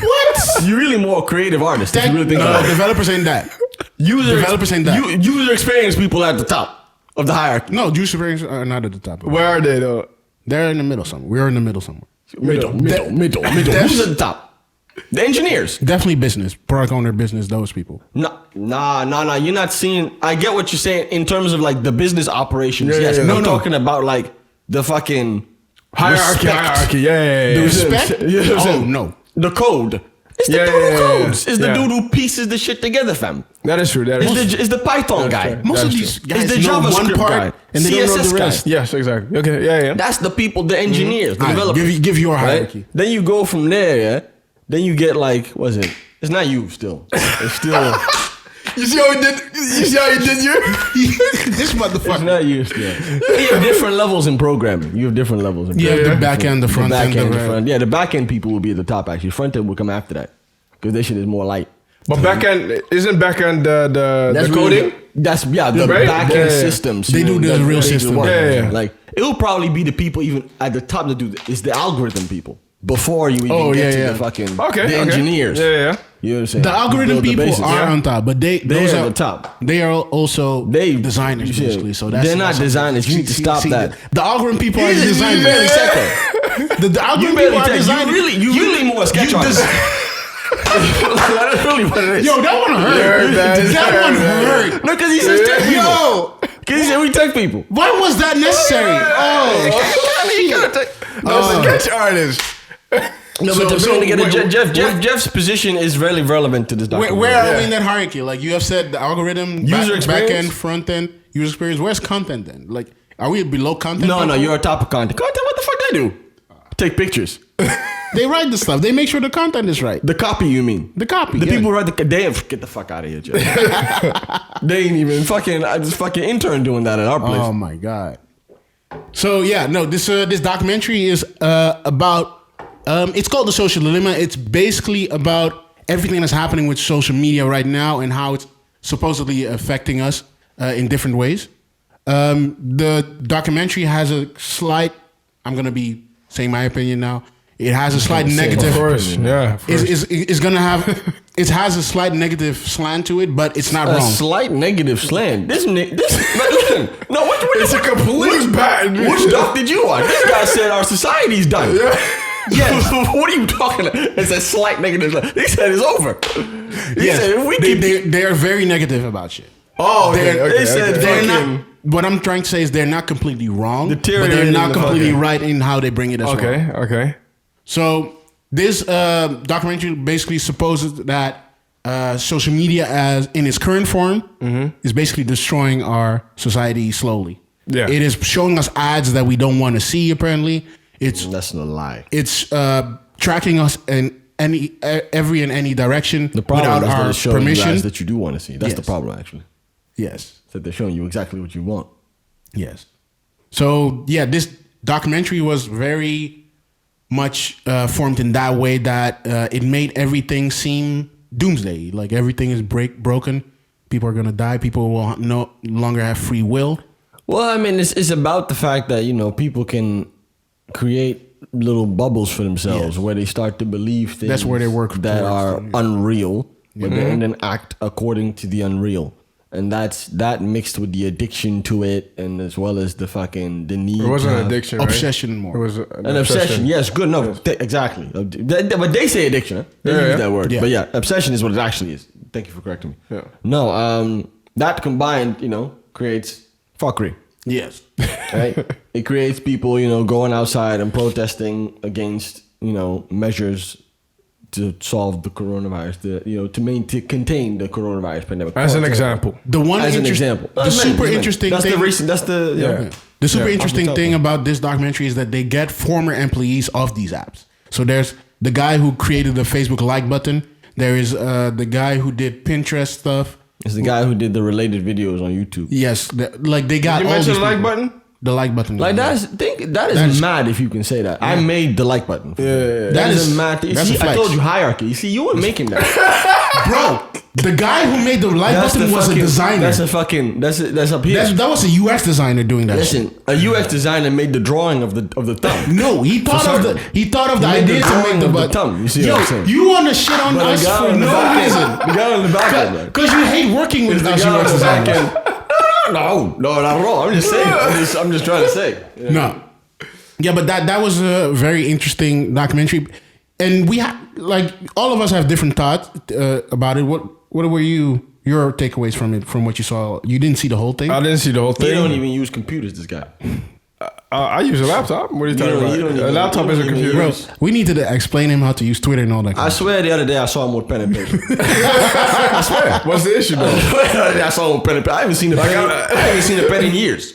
What? You're really more creative artist. If Tech, you really think about it. developers ain't that. Developers ain't that. User experience people at the top of the hierarchy. No, user experience are not at the top. Where are they though? They're in the middle somewhere. We're in the middle somewhere. Middle. That's- Who's at the top? The engineers. Definitely business, product owner, business. Those people. Nah. You're not seeing. I get what you're saying in terms of like the business operations. Yeah, yes, yeah, but yeah. I'm No. talking about like the fucking Hierarchy. respect. Yeah. The respect? You know what I'm Oh saying? no. The code. It's the Yeah, dude who yeah, codes. It's the yeah. dude who pieces the shit together, fam. That is true. It's the Python guy. true. Most of That's these true. guys It's the know one JavaScript part guy. and they don't know CSS the guy. rest. Yes, exactly. Okay. Yeah. That's the people, the engineers, the All right, developers. give your right? hierarchy. Then you go from there, yeah. Then you get like, what is it? It's not you still. It's still. You see how he did? You see how he did you? This It's motherfucker. not you still. You have different levels in programming. You have different levels in You have programming. the back end, the front back end, end, the the right. front. Yeah, the back end people will be at the top actually. Front end will come after that because this shit is more light. But backend isn't backend the really coding? That's the Right? back end Yeah, yeah. systems. They do the real system. work. Yeah. Like it will probably be the people even at the top that do is the algorithm people before you even Oh, get yeah, to yeah. the fucking Okay. the engineers. Yeah. You know what I'm saying? The algorithm Build the people basis. are Yeah. on top, but they those are are the top. They are also They designers you see, basically. So that's they're not that's- designers. You need to stop that. The algorithm people are You designers. barely said that. The You algorithm barely people are tech. designers. You really more a sketch artist. That's really what it is. Yo, that one hurt. That one hurt. No, because he says tech people. Yo, Because he said we tech people. why was that necessary? Oh, Sketch artist. No, So- but to so bring together where- Jeff's position is really relevant to this document. where are we in that hierarchy? Like you have said, the algorithm, User back experience? end, front end, user experience. Where's content then? Like, are we below content? No, people? you're a top of content. Content, what the fuck they do? Take pictures. They write the stuff. They make sure the content is right. The copy, you mean? The copy. The yeah. people who write they ain't get the fuck out of here, Jeff. They ain't even fucking. This fucking intern doing that at our place. Oh my god. So yeah, no, this documentary is about. It's called The Social Dilemma. It's basically about everything that's happening with social media right now and how it's supposedly affecting us in different ways. The documentary has a slight. I'm gonna be saying my opinion now. It has a slight negative. Of course. Yeah. Of course. Is gonna have. It has a slight negative slant to it, but it's not A wrong. slight negative slant. This listen. No, what? It's a complete bad. Which doc did you watch? This guy said our society's done. Yes. What are you talking about? It's a slight negative. He said it's over. He Yes. said if we keep... They are very negative about shit. Oh, They said They're fucking... not. What I'm trying to say is they're not completely wrong, but they're Deteriorating not the completely fucking- right in how they bring it as well. Okay. So this documentary basically supposes that social media, as in its current form, is basically destroying our society slowly. Yeah. It is showing us ads that we don't want to see. Apparently, That's not a lie. it's tracking us in every and any direction The problem without is that our it's showing you permission. guys that you do want to see. That's the Yes. problem, actually. Yes. That they're showing you exactly what you want. Yes. So yeah, this documentary was very much formed in that way that it made everything seem doomsday. Like everything is broken. People are gonna die. People will no longer have free will. Well, I mean, it's about the fact that, you know, people can create little bubbles for themselves Yes. where they start to believe things That's where they work that towards, are yeah. unreal, but then act according to the unreal. And that mixed with the addiction to it, and as well as the need. It wasn't to an have- addiction, right? Obsession more. It was An obsession, yes, good, no, exactly. But they say addiction, huh? They Yeah, use yeah. that word. Yeah. But yeah, obsession is what it actually is. Thank you for correcting me. Yeah. No, that combined, you know, creates fuckery, Yes. right? It creates people, you know, going outside and protesting against, you know, measures to solve the coronavirus, to contain the coronavirus pandemic. As an example. The one As an interest- example. the That's super many. interesting That's thing. the reason. That's the Yeah. The super Yeah. interesting thing about this documentary is that they get former employees of these apps. So there's the guy who created the Facebook like button. There is the guy who did Pinterest stuff. It's the guy who did the related videos on YouTube. Yes, like they got You all mentioned these the like people. button? The like button. Like that is mad if you can say that. I made the like button. Yeah. That is mad. You That's see, a flex. I told you hierarchy. You see, you were making that. Bro, the guy who made the like button was a designer. That's up here. That was a UX designer doing that. Listen, a UX designer made the drawing of the thumb. No, he thought of the certain. he thought of the He made the idea to drawing make the of the button. thumb. You see Yo, what I'm saying? you want to shit on But us the guy for on the no back reason. end, the guy on the back end, man. Because you hate working with us The guy on UX the back designers. end. No, not at all. I'm just saying. I'm just trying to say. No. Yeah, but that was a very interesting documentary, and we have like all of us have different thoughts about it. What were your takeaways from it? From what you saw, you didn't see the whole thing. I didn't see the whole They thing. don't even use computers. This guy. I use a laptop. What are you talking don't- about? you don't A even- laptop you is a don't even computer. use- We need to explain him how to use Twitter and all that. I swear the other day I saw him with pen and paper. I swear. What's the issue, though? I saw him with pen and paper. I haven't seen a pen. I haven't seen a pen in years.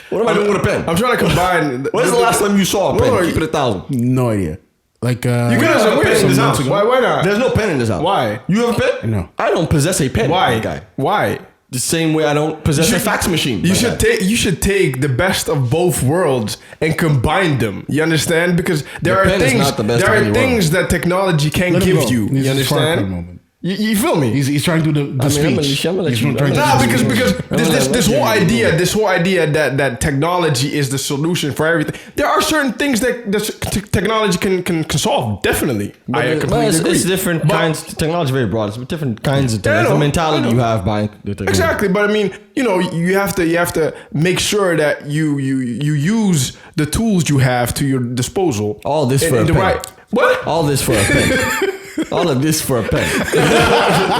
What am I doing with a pen? I'm trying to combine. When's the last time you saw a pen? Bro, Keep it 1,000. No idea. Like You There's guys no are pen weird. in this house. Why not? There's no pen in this house. Why? You have a pen? No. I don't possess a pen. Why? my guy. Why? The same way I don't possess a fax machine. You my should guy. take. You should take the best of both worlds and combine them. You understand? Because there The are pen is things. not the best There of are any things that technology can't Let him give go. you. This You is Far Cry understand? moment. You feel me? He's trying to do the I'm speech. gonna let He's you- trying I'm to gonna do Nah, the because speech. this whole idea that technology is the solution for everything. There are certain things that technology can solve. Definitely, I completely agree. It's different But- kinds. Technology is very broad. It's different kinds of Yeah, I things. know, The I mentality know. you have buying the technology. Exactly, but I mean, you have to make sure that you use the tools you have to your disposal. All this for in a the pen. right. What? All this for a pen. All of this for a pen.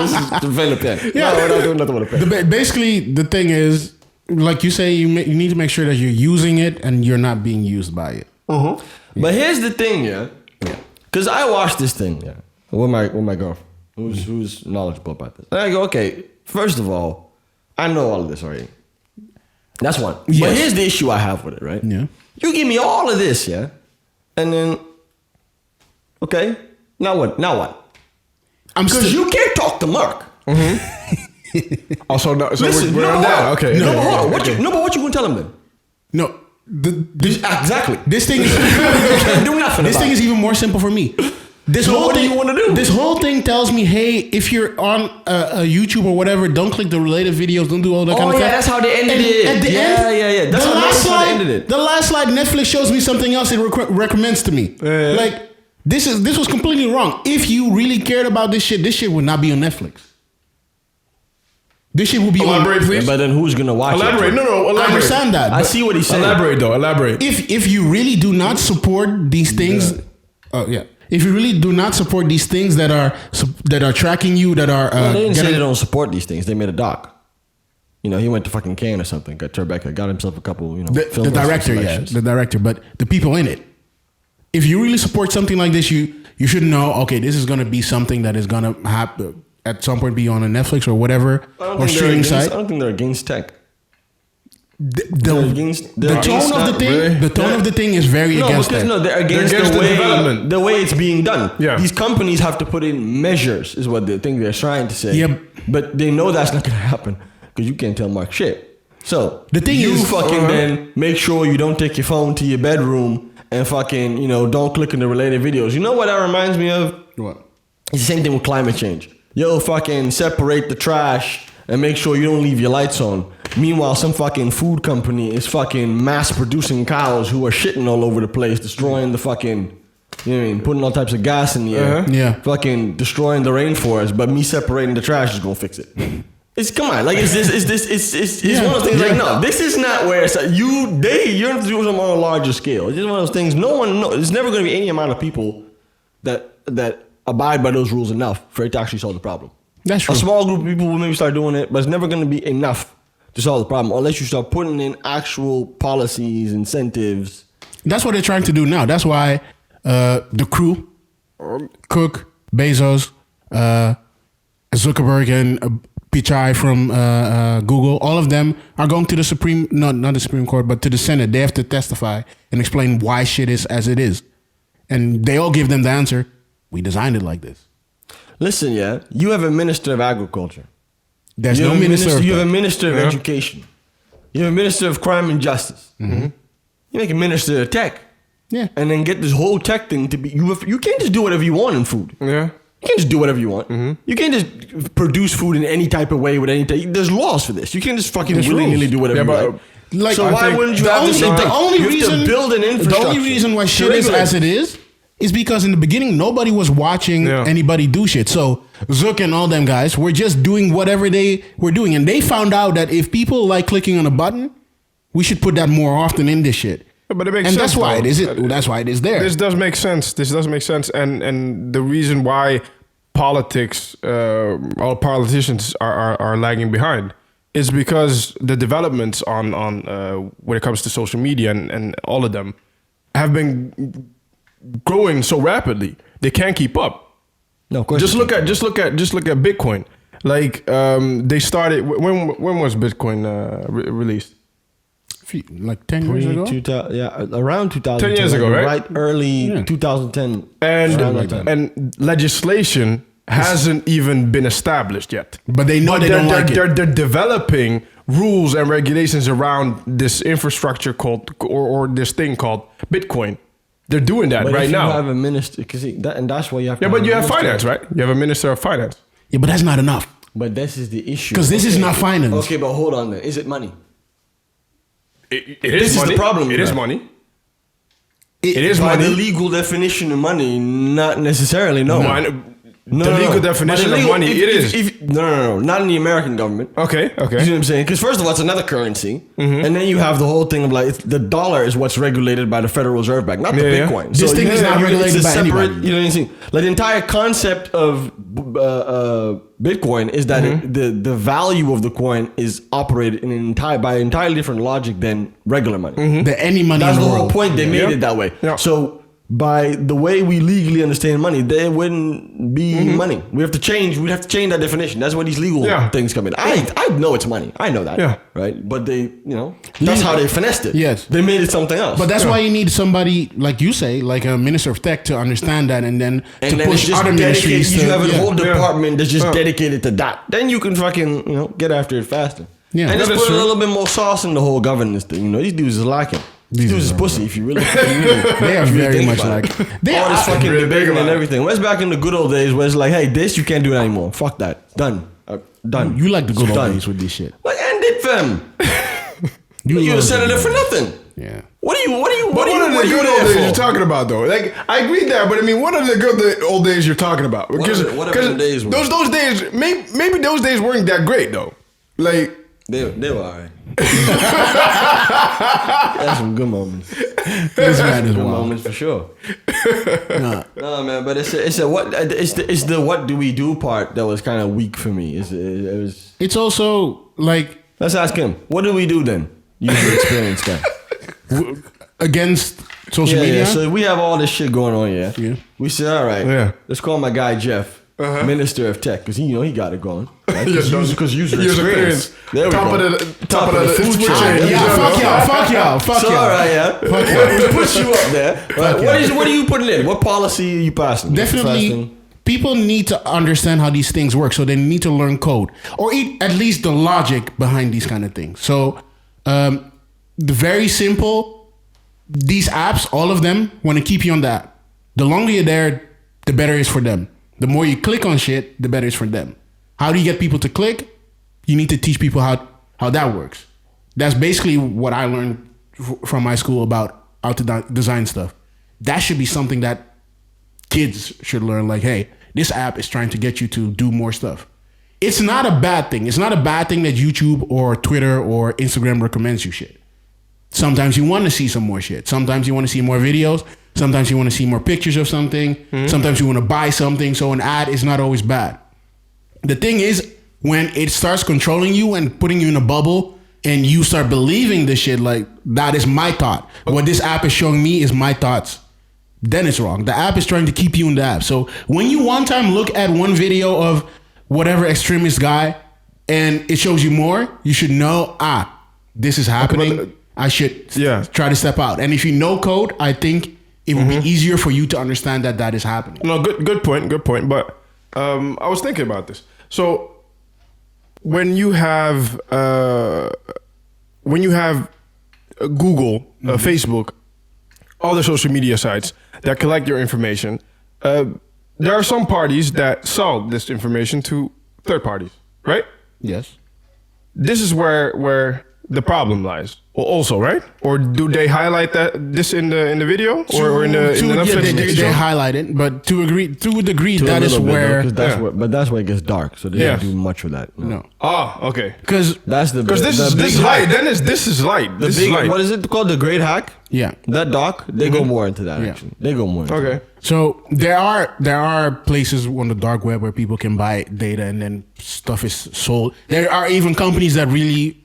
This is to defend a pen. Yeah. No, we're not doing nothing with a pen. Basically, the thing is, like you say, you need to make sure that you're using it and you're not being used by it. But here's the thing, yeah. Because I watched this thing, yeah, with my girlfriend, who's knowledgeable about this. And I go, okay, first of all, I know all of this already. That's one. But Yes. here's the issue I have with it, right? Yeah. You give me all of this, yeah, and then, okay, now what? I'm Because still. you can't talk to Mark. Also, no, so Listen, we're no, on but that. hold on. Okay. No, okay, but hold on. okay, What okay. you, no, but what you gonna tell him then? No. Exactly. This thing is. You can't do nothing. This about thing it. is even more simple for me. This So whole what do thing, you wanna do? This whole thing tells me, hey, if you're on a YouTube or whatever, don't click the related videos, don't do all that kind Oh of yeah, stuff. that's how they ended And it. At the end, That's the how last they slide, ended it. the last slide, Netflix shows me something else it recommends to me. Like this was completely wrong. If you really cared about this shit would not be on Netflix. This shit will be Elaborate, on. please. But then who's gonna watch Elaborate. it? No, elaborate. I understand that. I but see what he's saying. Elaborate though. Elaborate. If you really do not support these things, Oh yeah. If you really do not support these things that are tracking you, that are Well, they didn't say they don't support these things. They made a doc. You know, he went to fucking Cannes or something. Got Tribeca, got himself a couple. You know, the director, the director, but the people in it. If you really support something like this, you should know. Okay, this is going to be something that is going to happen at some point, be on a Netflix or whatever or streaming site. I don't think they're against tech. The tone of the thing, really? the tone of the thing is very against that. No, they're against, They're against the the way development. the way it's being done. Yeah. These companies have to put in measures, is what they think they're trying to say. Yep. But they know that's not going to happen because you can't tell Mark shit. So The thing you is- fucking then make sure you don't take your phone to your bedroom and fucking don't click on the related videos. You know what that reminds me of? What? It's the same thing with climate change. Yo, fucking separate the trash and make sure you don't leave your lights on. Meanwhile, some fucking food company is fucking mass producing cows who are shitting all over the place, destroying the fucking, you know what I mean, putting all types of gas in the air. Yeah. Fucking destroying the rainforest, but me separating the trash is gonna fix it. It's come on, like it's Yeah, one of those things. yeah. Like no, this is not where it's like you're gonna do something on a larger scale. It's just one of those things. No one knows. There's never gonna be any amount of people that abide by those rules enough for it to actually solve the problem. That's true. A small group of people will maybe start doing it, but it's never gonna be enough to solve the problem unless you start putting in actual policies, incentives. That's what they're trying to do now. That's why the crew, Cook, Bezos, Zuckerberg, and Pichai from Google, all of them are going to the not the Supreme Court, but to the Senate. They have to testify and explain why shit is as it is. And they all give them the answer. We designed it like this. Listen, yeah, you have a minister of agriculture. There's You no have a minister. of You have a that. minister of education. You have a minister of crime and justice. Mm-hmm. You make a minister of tech. Yeah. And then get this whole tech thing to be. You can't just do whatever you want in food. Yeah. You can't just do whatever you want. Mm-hmm. You can't just produce food in any type of way with any type. There's laws for this. You can't just fucking There's willy-nilly rules. do whatever Yeah, you but, want. Like, So I why think wouldn't you the have only, this? the only You have reason to build an the infrastructure. only reason why to shit is regulate as it is because in the beginning nobody was watching Yeah. anybody do shit. So Zook and all them guys were just doing whatever they were doing, and they found out that if people like clicking on a button, we should put that more often in this shit. Yeah, but it makes And sense. that's why though. it is. That's why it is there. This does make sense. This does make sense, and the reason why politics, all politicians are lagging behind, is because the developments on when it comes to social media and all of them have been growing so rapidly they can't keep up. No, of course. Just look at Bitcoin. Like they started when was Bitcoin released? Like 10 years ago. Around 2010. 10 years ago, right? Early Yeah. 2010. around that time. And legislation hasn't even been established yet. But they know they don't like it. They're developing rules and regulations around this infrastructure called or this thing called Bitcoin. They're doing that But right if now. you have a minister, and that's why you have. Yeah, to but have you a have minister. finance, right? You have a minister of finance. Yeah, but that's not enough. But this is the issue. Because this is not finance. Okay, but hold on then. Is it money? It This is money. the problem It you is have. money. It is By money. the legal definition of money, not necessarily. No. The legal definition of money, it is. No. Not in the American government. Okay. You see what I'm saying? Because first of all, it's another currency, and then you have the whole thing of like the dollar is what's regulated by the Federal Reserve Bank, not the Yeah, yeah. Bitcoin. This thing is not regulated it's a by separate, anybody. You know what I'm saying? Like the entire concept of Bitcoin is that the value of the coin is operated in by an entirely different logic than regular money. The any money That's in the the whole world. point. They made Yeah. it that way. Yeah. So by the way we legally understand money, there wouldn't be money. We'd have to change that definition. That's where these legal Yeah. things come in. I know it's money. I know that. Yeah. Right? But that's how they finessed it. Yes. They made it something else. But that's why you need somebody, like you say, like a minister of tech to understand that and then and to then push it's just other ministries dedicated. You to... have a whole Yeah. department that's just Yeah. dedicated to that. Then you can fucking, get after it faster. Yeah. And just That is put a true. little bit more sauce in the whole governance thing. These dudes is lacking. These dudes is pussy if you really They are very think much about like... it. They All this are, fucking really think debating about and it. everything. Where's back in the good old days where it's like, hey, this you can't do that anymore. Fuck that. Done. Done. you like the good It's old done. days with this shit. Like, end it, fam. You're a love senator the- for nothing. Yeah. But what are the good old days you're talking about, though? Like, I agree that, but I mean, what are the good old days you're talking about? Because whatever the days were. those days, maybe those days weren't that great, though. Like, They were alright. That's some good moments. This man is Good wild. moments for sure. Nah. No man, but it's the what do we do part that was kind of weak for me. It was. It's also like Let's ask him. What do we do then? User experience guy. against social Yeah, media. yeah. So we have all this shit going on. Yeah. Yeah. We said, all right. Yeah. Let's call my guy Jeff. Minister of Tech, because he got it going. Right? Yeah, Because user user experience. experience. There we Top go. of the- top of the food food chain. chain. Yeah, fuck y'all. So, all right, yeah. We push you up there. Right. What are you putting in? What policy are you passing? What's the first Definitely, thing? people need to understand how these things work, so they need to learn code or at least the logic behind these kind of things. So, the very simple, these apps, all of them want to keep you on the app. The longer you're there, the better it is for them. The more you click on shit, the better it's for them. How do you get people to click? You need to teach people how that works. That's basically what I learned from my school about how to design stuff. That should be something that kids should learn. Like, hey, this app is trying to get you to do more stuff. It's not a bad thing. It's not a bad thing that YouTube or Twitter or Instagram recommends you shit. Sometimes you want to see some more shit. Sometimes you want to see more videos. Sometimes you want to see more pictures of something. Sometimes you want to buy something. So an ad is not always bad. The thing is, when it starts controlling you and putting you in a bubble and you start believing this shit, like, that is my thought. What this app is showing me is my thoughts. Then it's wrong. The app is trying to keep you in the app. So when you one time look at one video of whatever extremist guy and it shows you more, you should know, this is happening. I should try to step out. And if you know code, I think it would be easier for you to understand that is happening. No, good point. But I was thinking about this. So when you have Google, Facebook, all the social media sites that collect your information, there are some parties that sell this information to third parties, right? Yes. This is where the problem lies. Also, right? Or do they highlight this in the video or in the they highlight it, but to a degree, that is where. But that's where it gets dark. So they don't do much with that. No. Oh, okay. Because That's the Because this is light. Then this is light. This is light. What is it called? The Great Hack. yeah. That doc. They go more into that. Yeah. Actually, they go more. Into Okay. So there are places on the dark web where people can buy data and then stuff is sold. There are even companies that really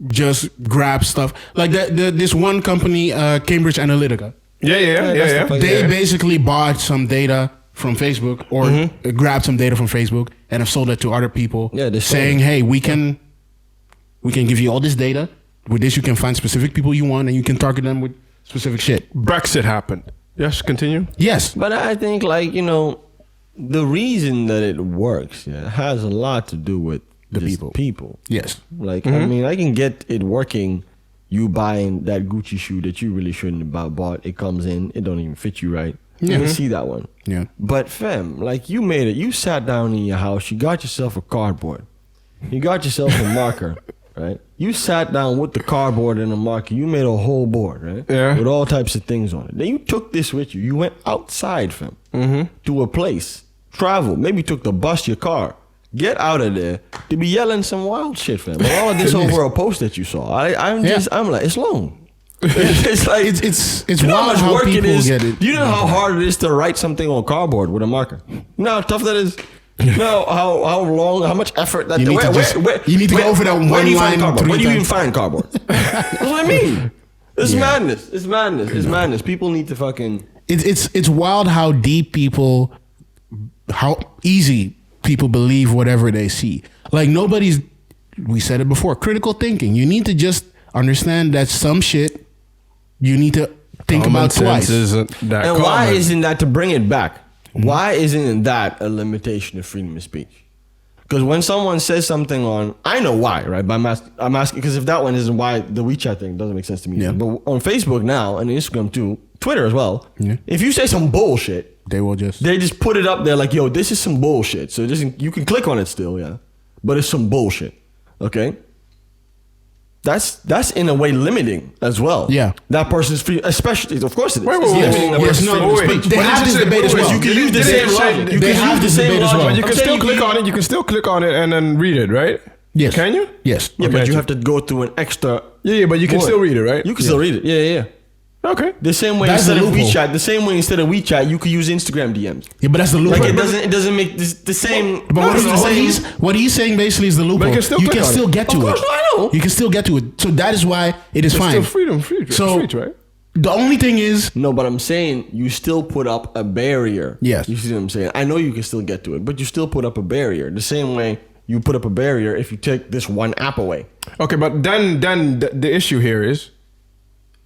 just grab stuff. Like this one company, Cambridge Analytica. Yeah. They basically bought some data from Facebook or grabbed some data from Facebook and have sold it to other people. Yeah, they sold saying, it. hey, we can give you all this data. With this, you can find specific people you want and you can target them with specific shit. Brexit happened. Yes, continue. Yes. But I think, like, the reason that it works has a lot to do with The just people. Yes. Like, I mean, I can get it working. You buying that Gucci shoe that you really shouldn't have bought. It comes in, it don't even fit you right. You can see that one. Yeah. But fam, like, you made it. You sat down in your house. You got yourself a cardboard. You got yourself a marker, right? You sat down with the cardboard and a marker. You made a whole board, right? Yeah. With all types of things on it. Then you took this with you. You went outside, fam, to a place. Travel. Maybe took the bus, your car. Get out of there to be yelling some wild shit, fam. But all of this over a post that you saw. I'm like, it's long. It's like It's you know how wild much how work it people is. get it. You know how hard it is to write something on cardboard with a marker. You know how tough that is. You know how long, how much effort that. You need to just- you need to go over that where one do you find line cardboard? 3 Where do you even times. find cardboard? That's what I mean. It's madness. It's madness. It's madness. People need to fucking. It's wild how easy people believe whatever they see. Like we said it before, critical thinking. You need to just understand that some shit you need to think about twice. Isn't that And common. why isn't that, to bring it back? Why isn't that a limitation of freedom of speech? Because when someone says something on, I know why, right? But I'm asking because if that one isn't why, the WeChat thing doesn't make sense to me. Yeah. But on Facebook now and Instagram too, Twitter as well. Yeah. If you say some bullshit, They will just they just put it up there like, yo, this is some bullshit. So you can click on it still, yeah. But it's some bullshit. Okay? That's in a way limiting as well. Yeah. That person's free, especially, of course it is. Wait, It's wait, limiting that wait, person's no, freedom of wait. speech. They But have you this just debate as said- well. You can use the same logic. You They can have use the this same debate as logic. well. You can I'm still saying click on it. You can still click on it and then read it, right? yes. Can you? Yes. Yeah, Okay, but you so- have to go through an extra Yeah, but you can What? still read it, right? You can still read it. Yeah. Okay. The same way That's the instead of loophole. WeChat, you could use Instagram DMs. Yeah, but that's the loophole. Like it doesn't make the same. But what, no, what he's saying basically is the loophole. you can still you click can on still it. get to Of it. course, I know. You can still get to it. So that is why it is It's fine. still freedom, So- speech, right? The only thing is, No, but I'm saying you still put up a barrier. Yes. You see what I'm saying? I know you can still get to it, but you still put up a barrier. The same way you put up a barrier if you take this one app away. Okay, but then the issue here is,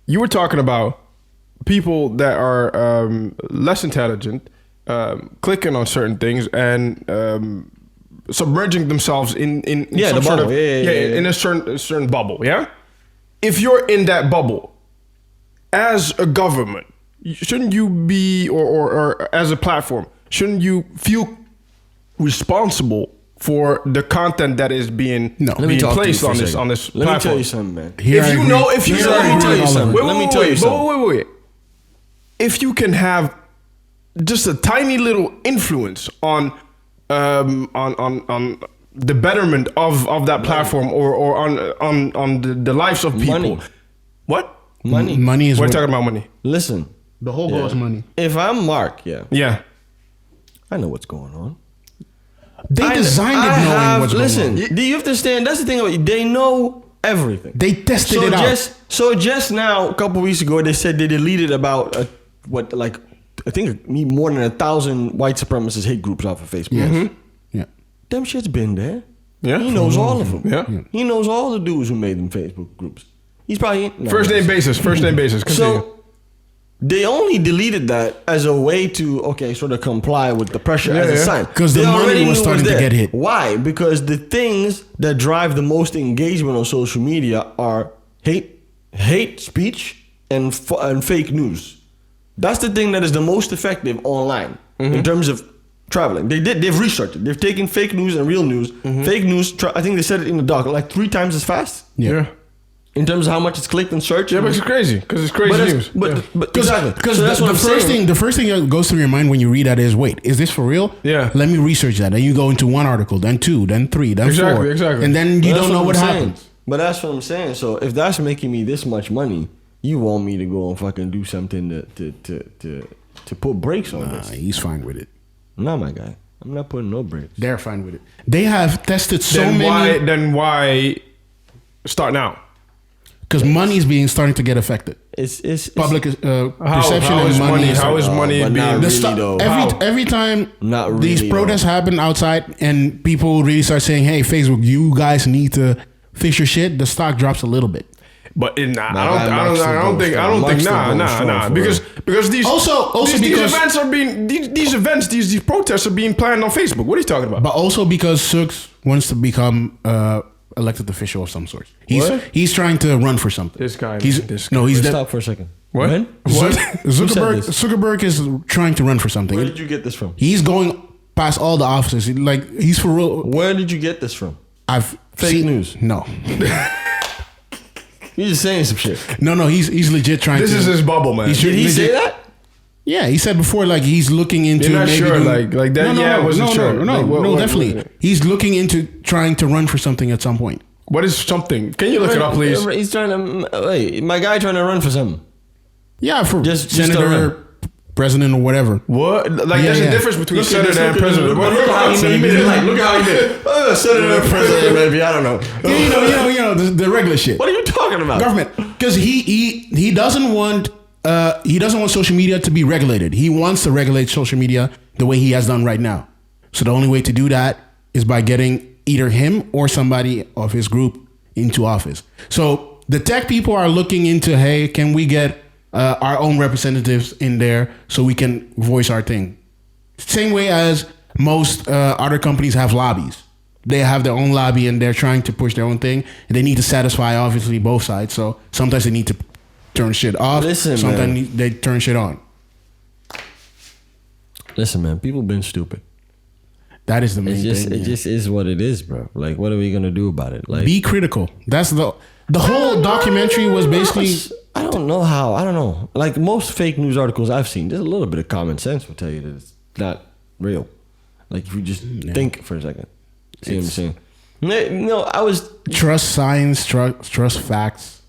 you were talking about people that are less intelligent, clicking on certain things and submerging themselves in Yeah, some the sort bubble. of Yeah. in a certain bubble. Yeah, if you're in that bubble as a government, shouldn't you be or as a platform, shouldn't you feel responsible for the content that is being No. Let me being talk to you placed for a on this second. platform? Let me tell you something, man. here I If you agree. know, if you Here know, I let me agree tell with you all of something. it. Let me tell you something. Wait. If you can have just a tiny little influence on the betterment of that platform or on the lives of people. Money. What? Money. Money is We're what, talking about money. Listen, the whole goal is money. if I'm Mark, Yeah. I know what's going on. They designed it knowing what's listen, going on. do you understand? That's the thing about it. They know everything. They tested it out. So just now, a couple weeks ago, they said they deleted about I think more than 1,000 white supremacist hate groups off of Facebook. Yes. Yeah. Them shit's been there. Yeah. He knows all of them. Yeah. He knows all the dudes who made them Facebook groups. He's probably First name basis. Continue. So they only deleted that as a way to sort of comply with the pressure as a yeah. sign. 'Cause the They money already was knew it starting to there. get hit. Why? Because the things that drive the most engagement on social media are hate speech and fake news. That's the thing that is the most effective online in terms of traveling. They've researched it. They've taken fake news and real news. Fake news, I think they said it in the doc, like 3 times as fast Yeah. in terms of how much it's clicked and searched. Yeah, but it's crazy because it's crazy news. But exactly. Because So that's what the I'm first saying. thing, the first thing that goes through your mind when you read that is, wait, is this for real? Yeah. Let me research that. And you go into one article, then 2, then 3, then 4. Exactly. And then you That's don't know what I'm saying. happens. But that's what I'm saying. So if that's making me this much money, you want me to go and fucking do something to put brakes on this? He's fine with it. No, my guy. I'm not putting no brakes. They're fine with it. They have tested so then many. why start now? Because money is starting to get affected. It's Public How perception is and money. how is No, money but being not The really, stu- though. How? every time Not these really, protests happen outside and people really start saying, "Hey, Facebook, you guys need to fix your shit," the stock drops a little bit. But I Mark's don't think still going strong because these Also these because- events are being these protests are being planned on Facebook. What are you talking about? But also because Sooks wants to become elected official of some sort. What? He's trying to run for something. This guy, He's this no. He's Stop for a second. What? When? What? Zuckerberg. this? Zuckerberg is trying to run for something. Where did you get this from? He's going past all the offices. Like he's for real. Where did you get this from? I've Fake seen- news. No, You're just saying some shit. no. He's legit trying. This to, is his bubble, man. He's Did he legit- say that? Yeah, he said before, like he's looking into. You're not maybe sure, doing- like that? Yeah, I wasn't sure. No, Like, what- definitely. He's looking into trying to run for something at some point. What is something? Can you look it up, please? He's trying to. Wait, my guy trying to run for something. Yeah, for Just to senator, run. president, or whatever. What? Like, Yeah, there's yeah. a difference between Look at senator this, and look at president. this. Look how he made it. Like, look how he did it. Senator, president, maybe. I don't know. You know the regular shit. What are you talking about? Government, because he doesn't want social media to be regulated. He wants to regulate social media the way he has done right now. So the only way to do that is by getting either him or somebody of his group into office. So the tech people are looking into, hey, can we get our own representatives in there so we can voice our thing? Same way as most other companies have lobbies. They have their own lobby and they're trying to push their own thing. And they need to satisfy, obviously, both sides. So sometimes they need to turn shit off. Listen, sometimes man. they turn shit on. Listen, man. People been stupid. That is the main It thing. just is what it is, bro. Like, what are we gonna do about it? Like, Be critical. That's the whole documentary was basically. I don't know how. I don't know. Like most fake news articles I've seen, there's a little bit of common sense will tell you that it's not real. Like if you just think for a second. See what I'm saying? No, I was Trust science, trust facts.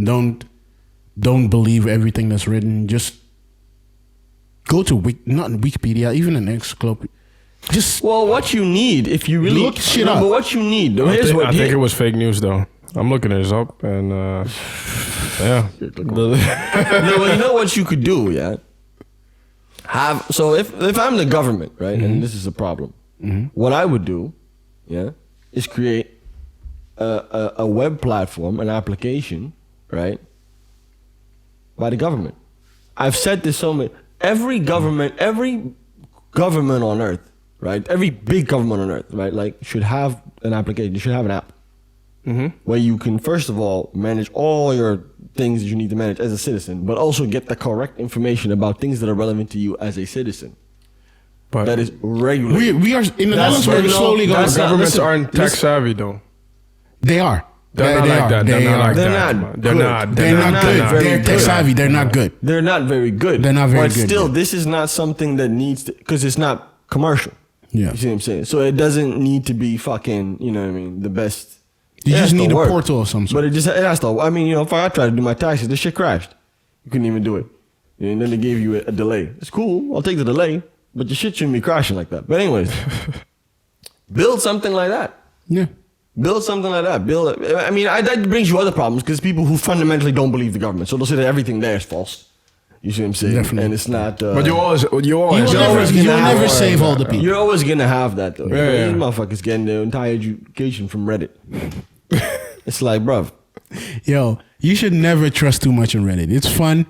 Don't believe everything that's written. Just go to not Wikipedia, even an encyclopedia. Just Well, what you need if you really Look shit no, up. but what you need. I Here's think, what I think it was fake news though. I'm looking this up and yeah. No, well, you know what you could do, yeah. So if I'm the government, right, and this is a problem, what I would do, yeah, is create a web platform, an application, right, by the government. I've said this so many. Every government on earth, right, every big government on earth, right, like should have an application. You should have an app. Where you can first of all manage all your things that you need to manage as a citizen, but also get the correct information about things that are relevant to you as a citizen. But That is regulated. we are in the Netherlands. We're slowly going. that's not- governments listen, aren't tech savvy though. They are. They're not like that. They're not like They're that. not man. They're good. not. They're not good. very They're tech good. savvy. They're not good. They're not very good. They're not very but good, still, yeah. this is not something that needs to, because it's not commercial. Yeah. You see what I'm saying? So it doesn't need to be fucking, you know what I mean, the best. You It just has to need a work. portal of some sort. But it has to, I mean, you know, if I tried to do my taxes, this shit crashed. You couldn't even do it. And then they gave you a delay. It's cool. I'll take the delay. But your shit shouldn't be crashing like that. But anyways, build something like that. Yeah. Build something like that. I mean, that brings you other problems because people who fundamentally don't believe the government. So they'll say that everything there is false. You see what I'm saying? Definitely. And it's not. But you always You'll always never gonna have- save all the people. You're always gonna have that though. Yeah. These motherfuckers getting their entire education from Reddit. It's like, bruv. Yo, you should never trust too much on Reddit. It's fun.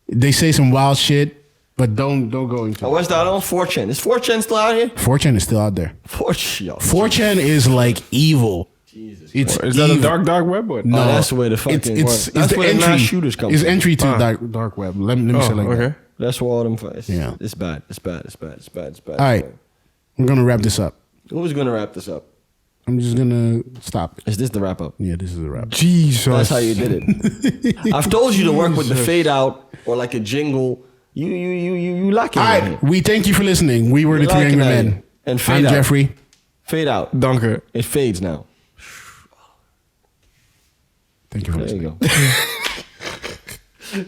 They say some wild shit, but don't go into it. What's that on 4chan? Is 4chan still out here? 4chan is still out there. 4chan. Yo. 4chan is like evil. Jesus. It's Is that evil. a dark web? Or? No, Oh, that's where the fucking it's that's the where the entry. mass shooters come It's from. entry to dark web. Let me say like okay. that. That's where all them fights. Yeah. It's bad. It's bad. It's bad. It's bad. It's bad. All right, I'm gonna wrap this up. Who's gonna wrap this up? I'm just gonna stop it. Is this the wrap up? Yeah, this is a wrap. Jesus. That's how you did it. I've told you to work with the fade out or like a jingle. You lack it. All right, we thank you for listening. We were the You're Three lacking Angry at Men. it. And I'm fade out. Jeffrey. Fade out. Dank u. It fades now. Thank you for There listening. you go.